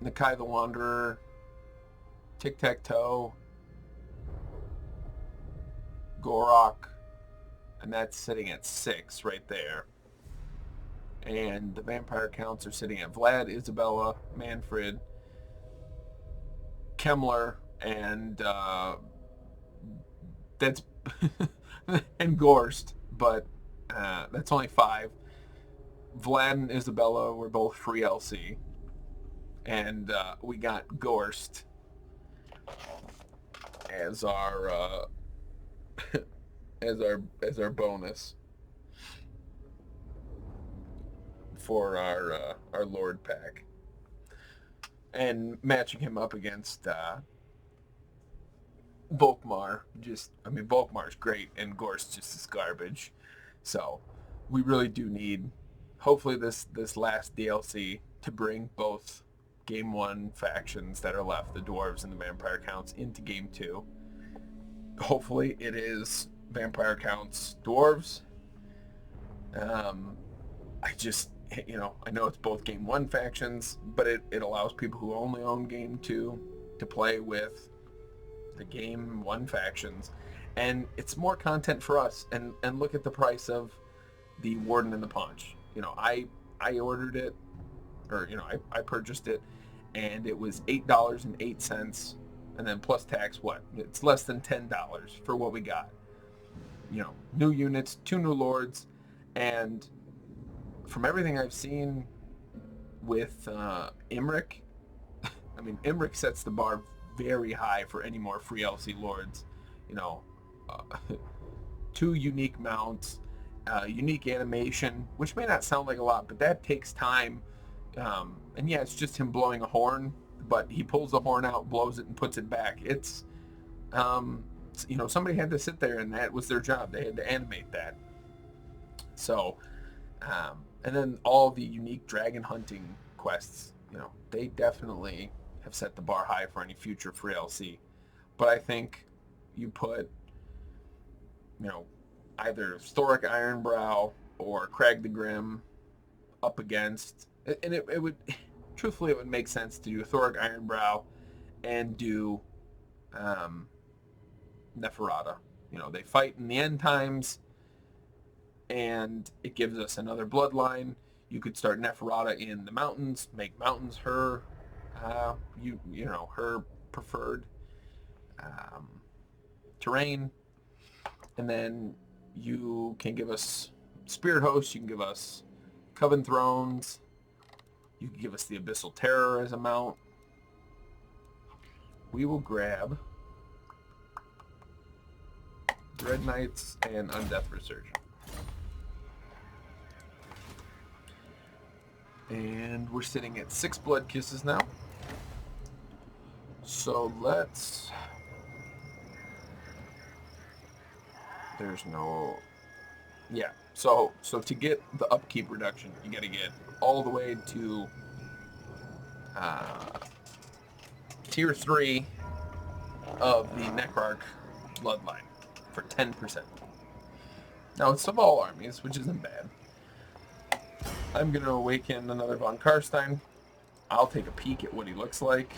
Nakai the Wanderer, Tic-Tac-Toe, Gorok, and that's sitting at 6 right there. And the vampire counts are sitting at Vlad, Isabella, Manfred, Kemmler, and that's and Gorst, but that's only 5. Vlad and Isabella were both free LC, and we got Gorst as our as our bonus for our Lord pack, and matching him up against Volkmar. Volkmar's great, and Gorst just is garbage. So we really do need, hopefully this last DLC to bring both Game 1 factions that are left, the Dwarves and the Vampire Counts, into Game 2. Hopefully it is Vampire Counts Dwarves. I know it's both Game 1 factions, but it allows people who only own Game 2 to play with the Game 1 factions. And it's more content for us. And look at the price of the Warden and the Paunch. I ordered it, or, I purchased it, and it was $8.08. And then plus tax, it's less than $10 for what we got. New units, 2 new lords, and from everything I've seen with Imric, Imric sets the bar very high for any more free LC lords. 2 unique mounts, unique animation, which may not sound like a lot, but that takes time And yeah, it's just him blowing a horn, but he pulls the horn out, blows it, and puts it back. It's, somebody had to sit there, and that was their job. They had to animate that. So, and then all the unique dragon hunting quests, they definitely have set the bar high for any future free LC. But I think you put, either Thoric Ironbrow or Crag the Grim up against, and it would, truthfully, it would make sense to do Thoric Ironbrow and do Neferata. They fight in the end times, and it gives us another bloodline. You could start Neferata in the mountains, make mountains her, her preferred terrain, and then you can give us Spirit Hosts, you can give us Coven Thrones, you can give us the Abyssal Terror as a mount. We will grab Dread Knights and Undeath Resurgent. And we're sitting at 6 blood kisses now. So let's... There's no... Yeah, so to get the upkeep reduction, you gotta get all the way to tier 3 of the Necrarch bloodline for 10%. Now it's of all armies, which isn't bad. I'm gonna awaken another von Karstein. I'll take a peek at what he looks like.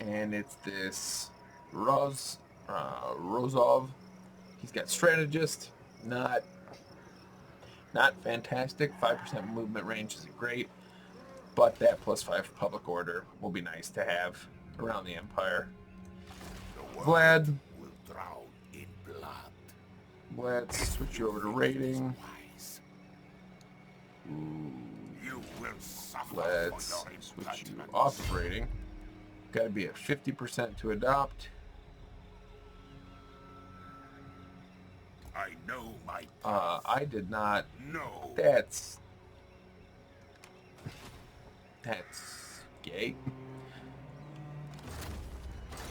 And it's this Rozov. He's got strategist, not fantastic. 5% movement range isn't great, but that +5 public order will be nice to have around the Empire. Vlad. Will drown in blood. Let's switch you over to raiding. You will suffer. Let's switch you off of raiding. Got to be at 50% to adopt. I know my I did not. no. That's gay.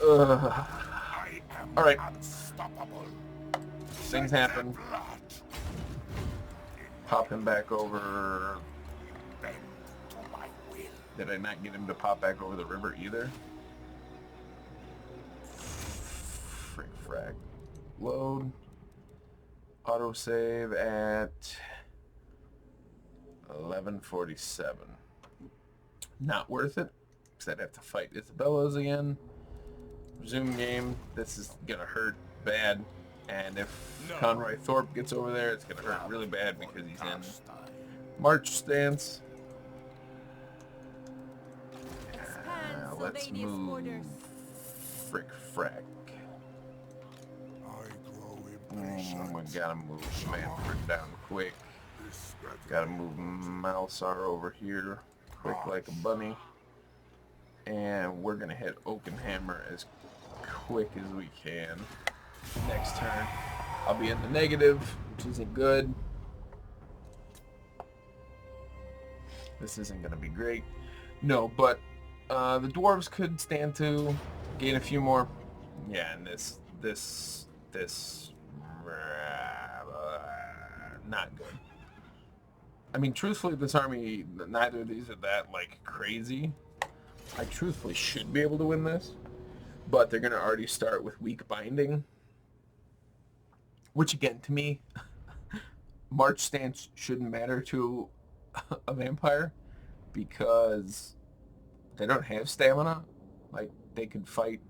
I am all right. unstoppable. Things happen. Blood. Pop him back over. Bend to my will. Did I not get him to pop back over the river either? Frick frack. Load. Autosave at 11:47. Not worth it, because I'd have to fight Isabella's again. Resume game. This is gonna hurt bad, and if Conroy Thorpe gets over there, it's gonna hurt really bad because he's in March stance. Let's move. Frick frack. We gotta move Manfred down quick. Gotta move Malsar over here quick like a bunny. And we're gonna hit Oakenhammer as quick as we can. Next turn, I'll be in the negative, which isn't good. This isn't gonna be great. No, but the dwarves could stand to gain a few more. Yeah, and this not good. I mean, truthfully, this army, neither of these are that, like, crazy. I truthfully should be able to win this, but they're going to already start with weak binding, which, again, to me, March stance shouldn't matter to a vampire because they don't have stamina. Like, they could fight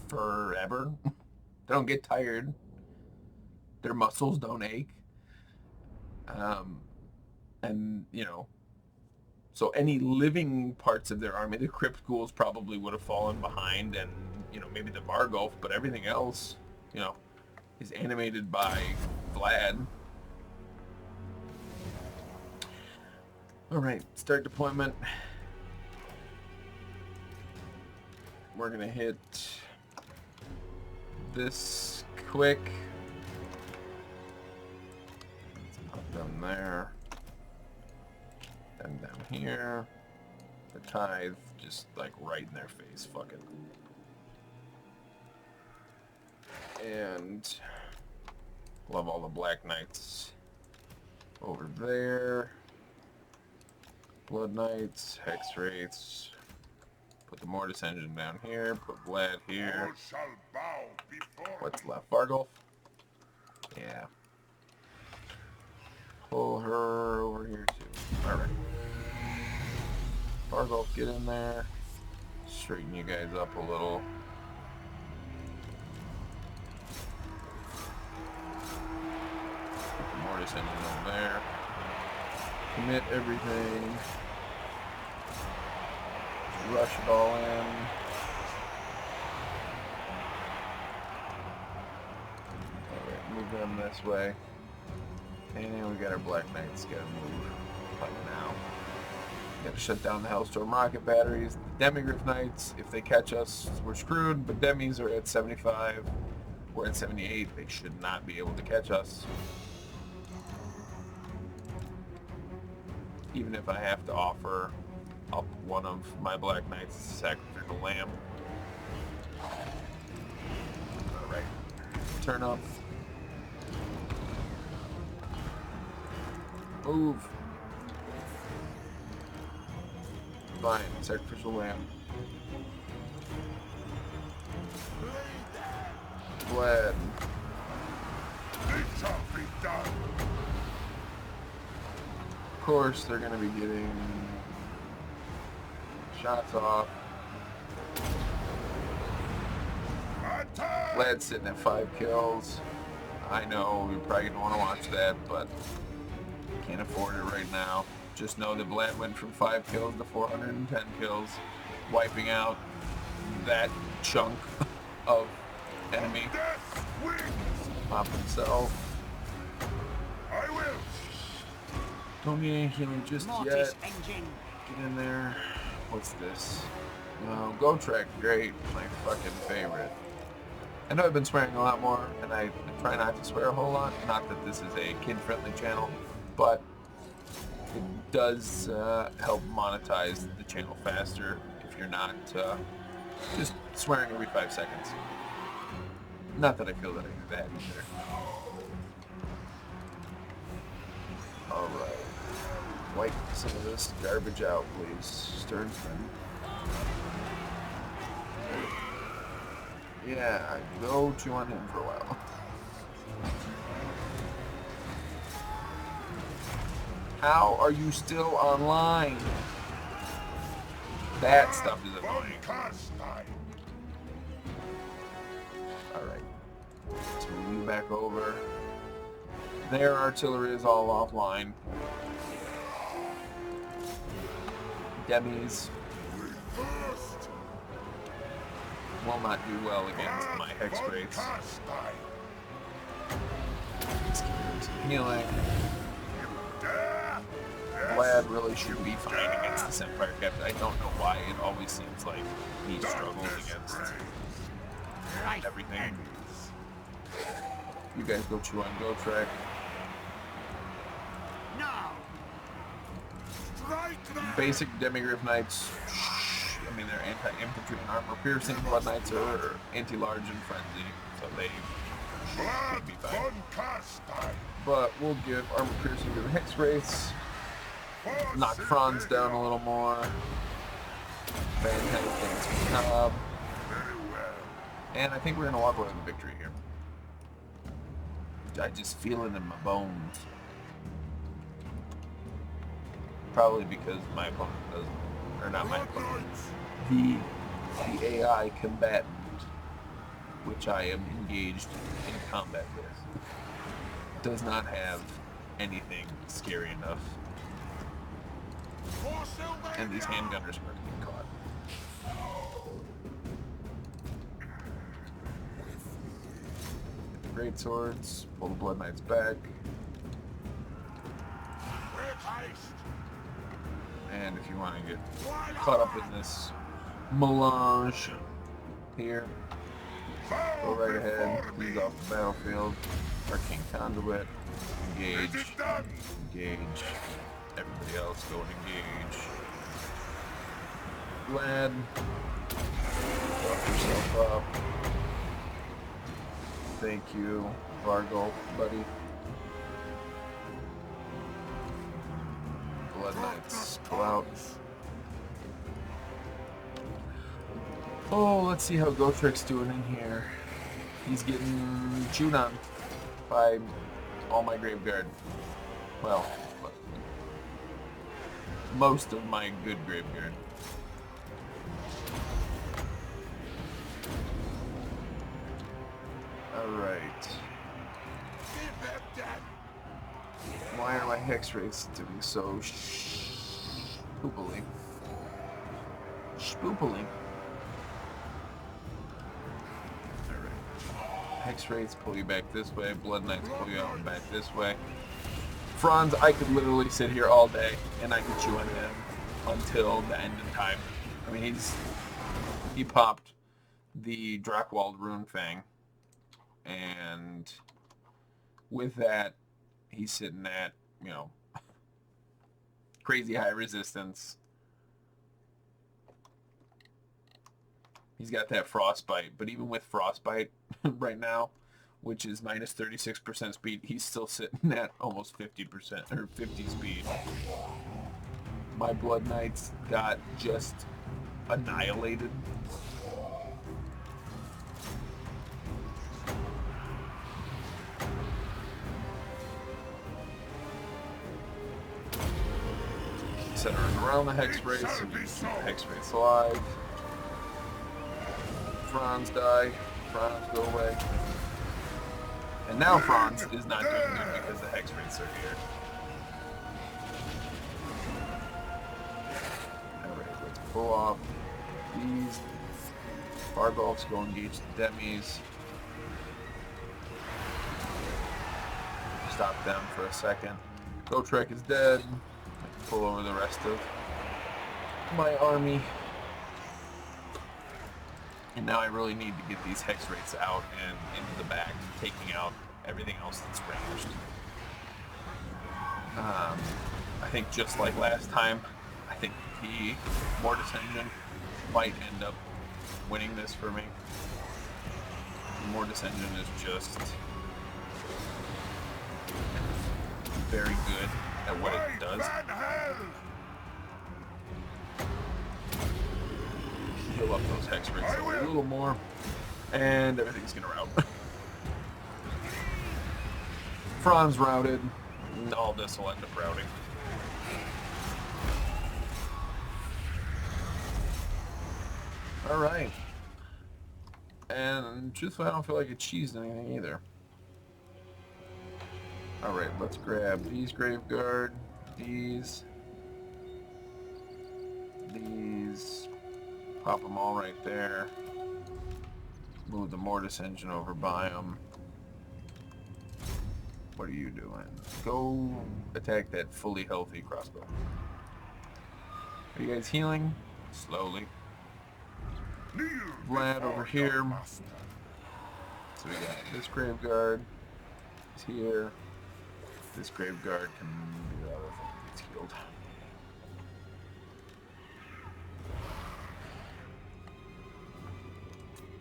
forever. They don't get tired. Their muscles don't ache. And, so any living parts of their army, the Crypt Ghouls probably would have fallen behind, and, maybe the Vargulf, but everything else, is animated by Vlad. All right, start deployment. We're going to hit this quick. Put them there. here. The tithe, just like right in their face, fuck it. And love all the Black Knights over there. Blood Knights, Hex Wraiths. Put the Mortis Engine down here. Put Vlad here. What's left? Vargulf? Yeah. Pull her over here too. Alright. Vargulf, get in there. Straighten you guys up a little. Put the Mortis Engine over there. Commit everything. Rush it all in. Alright, move them this way. And we got our Black Knights gotta move like now. Gotta shut down the Hellstorm rocket batteries. The Demigryph Knights, if they catch us, we're screwed, but Demis are at 75. We're at 78. They should not be able to catch us. Even if I have to offer up one of my Black Knights as a sacrificial lamb. Alright. Turn up. Move. Fine. Sacrificial lamb. Vlad. It shall be done. Of course, they're going to be getting shots off. Vlad's sitting at 5 kills. I know you're probably going to want to watch that, but can't afford it right now. Just know that Vlad went from 5 kills to 410 kills, wiping out that chunk of enemy. Pop himself. I will. Don't need any healing just yet. Get in there. What's this? No, Go Trek, great. My fucking favorite. I know I've been swearing a lot more, and I try not to swear a whole lot. Not that this is a kid-friendly channel, but it does help monetize the channel faster if you're not just swearing every 5 seconds. Not that I feel that I do that either. Alright. Wipe some of this garbage out, please, Sternsman. Yeah, go chew on him for a while. How are you still online? That stuff is annoying. Alright. Let's move you back over. Their artillery is all offline. Demis will not do well against my Hex Wraiths. Let's give him some healing. Vlad really should be fine against this Empire Captain. I don't know why. It always seems like he struggles against everything. You guys go chew on Go Trek. Basic Demigryph Knights, I mean, they're anti-infantry and armor-piercing. Blood Knights are anti-large and frenzy, so they should be fine. But we'll give armor-piercing to the Hex Wraiths. Knock Franz down a little more. Fantastic Cobb. And I think we're going to walk away with a victory here. I just feel it in my bones. Probably because my opponent doesn't, or not my opponent, the AI combatant, which I am engaged in combat with, does not have anything scary enough. And these handgunners are getting caught. Get the great swords, pull the Blood Knights back. And if you want to get caught up in this melange here, go right ahead, he's off the battlefield. Arcane Conduit, engage, engage, Everybody else go and engage. Vlad, buff yourself up. Thank you, Vargo, buddy. Blood Knights, pull out. Oh, let's see how Gotrik's doing in here. He's getting chewed on by all my Graveguard. Well, most of my good Graveguard. Alright. Why are my hex rates doing so spoopily? Spoopily. Hex rates pull you back this way, Blood Knights pull you out and back this way. Franz, I could literally sit here all day and I could chew on him until the end of time. I mean, he popped the Drackwald Rune Fang, and with that, he's sitting at, you know, crazy high resistance. He's got that Frostbite, but even with Frostbite right now, which is minus 36% speed, he's still sitting at almost 50% or 50 speed. My Blood Knights got just annihilated. Centering around the Hex Race, so you can keep the Hex Race alive. Franz die. Franz go away. And now Franz is not doing good because the Hex Rates are here. Alright, let's pull off these. Bargolfs go engage the Demis. Stop them for a second. Gotrek is dead. Pull over the rest of my army. And now I really need to get these Hex Rates out and into the back, taking out everything else that's ranged. I think just like last time, I think the Mortis Engine might end up winning this for me. The Mortis Engine is just very good at what it does. Heal up those Hex Rates a little more, and everything's gonna rout. Franz routed, and all this will end up routing. Alright. And truthfully, I don't feel like it cheesed anything either. Alright, let's grab these Graveguard, these, pop them all right there. Move the Mortis Engine over by them. What are you doing? Go attack that fully healthy crossbow. Are you guys healing? Slowly. Vlad over here. So we got this Graveguard is here. This Graveguard can do the other thing. It's healed.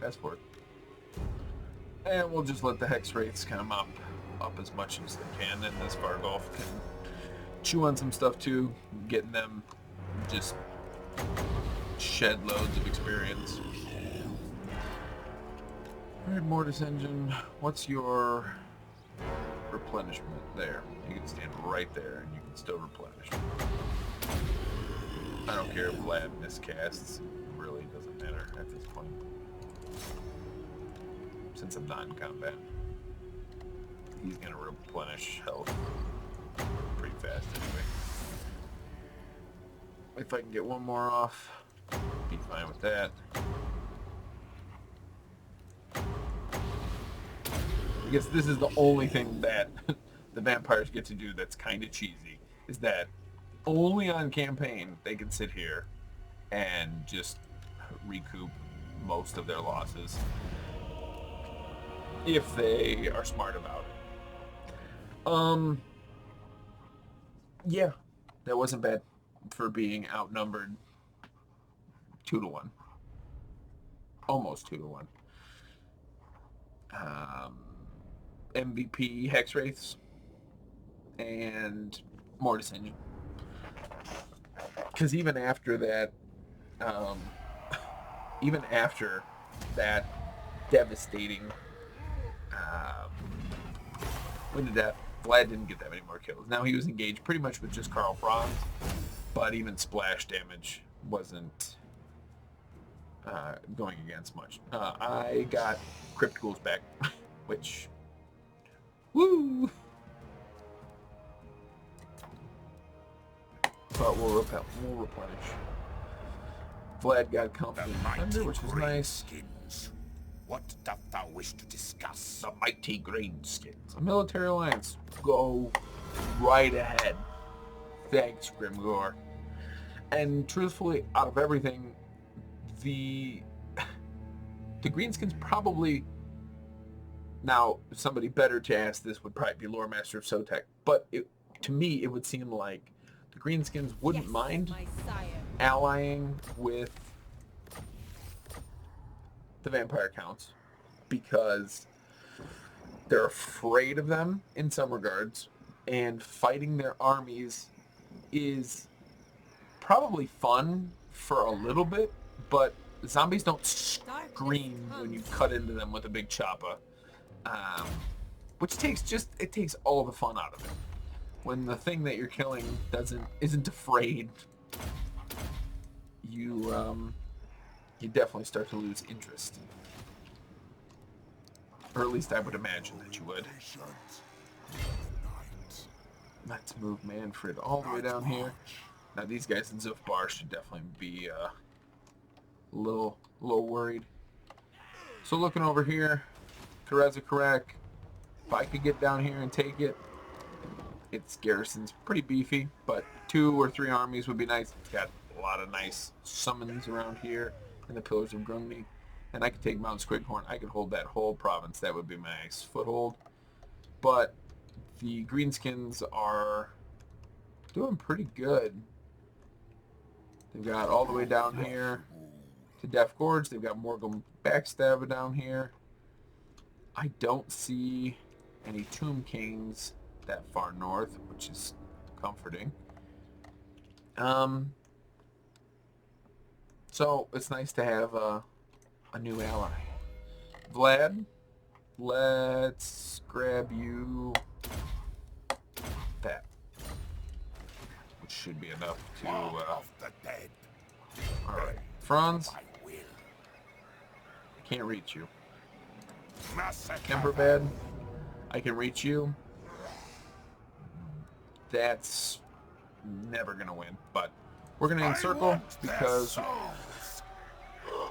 Fast forward. And we'll just let the Hex Rates kind of mop up as much as they can, and this Vargolf can chew on some stuff too, getting them just shed loads of experience. Alright, Mortis Engine, what's your replenishment? There. You can stand right there and you can still replenish. I don't care if Vlad miscasts, it really doesn't matter at this point. Since I'm not in combat. He's gonna replenish health pretty fast anyway. If I can get one more off, be fine with that. I guess this is the only thing that the vampires get to do that's kind of cheesy, is that only on campaign they can sit here and just recoup most of their losses if they are smart about it. Yeah. That wasn't bad for being outnumbered 2-1. Almost 2-1. MVP Hex Wraiths and Mortis Engine. Because even after that, devastating win to death, Vlad didn't get that many more kills. Now he was engaged pretty much with just Franz, but even splash damage wasn't going against much. I got Crypt Ghouls back, which, woo! But we'll replenish. Vlad got Confident Thunder, which was nice. Greenskins. What doth thou wish to discuss? The mighty Greenskins. A military alliance. Go right ahead. Thanks, Grimgore. And truthfully, out of everything, the Greenskins probably... Now, somebody better to ask this would probably be Lore Master of Sotek, but to me, it would seem like the Greenskins wouldn't mind allying with the vampire counts because they're afraid of them in some regards, and fighting their armies is probably fun for a little bit, but zombies don't scream when you cut into them with a big chopper, which takes all the fun out of it. When the thing that you're killing isn't afraid, you definitely start to lose interest. Or at least I would imagine that you would. Let's move Manfred all the way down here. Now these guys in Zufbar should definitely be a little worried. So looking over here, Karak, if I could get down here and take it, its garrison's pretty beefy, but 2 or 3 armies would be nice. It's got a lot of nice summons around here in the Pillars of Grungni. And I could take Mount Squighorn. I could hold that whole province. That would be my nice foothold. But the Greenskins are doing pretty good. They've got all the way down here to Death Gorge. They've got Morgul Backstabber down here. I don't see any Tomb Kings that far north, which is comforting. So it's nice to have a new ally. Vlad, let's grab you that, which should be enough to Of the dead. alright. Franz, I will. I can't reach you. Massacre. Kemperbad, I can reach you. That's never gonna win, but we're gonna encircle because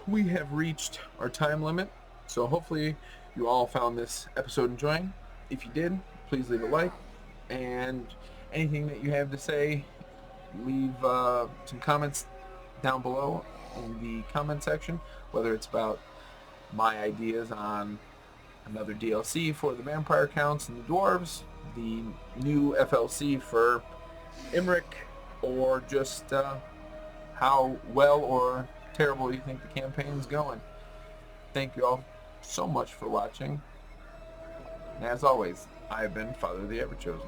we have reached our time limit. So hopefully you all found this episode enjoying. If you did, please leave a like, and anything that you have to say, leave some comments down below in the comment section, whether it's about my ideas on another DLC for the vampire counts and the dwarves, the new FLC for Imric, or just how well or terrible you think the campaign's going. Thank you all so much for watching. And as always, I have been Father of the Ever-Chosen.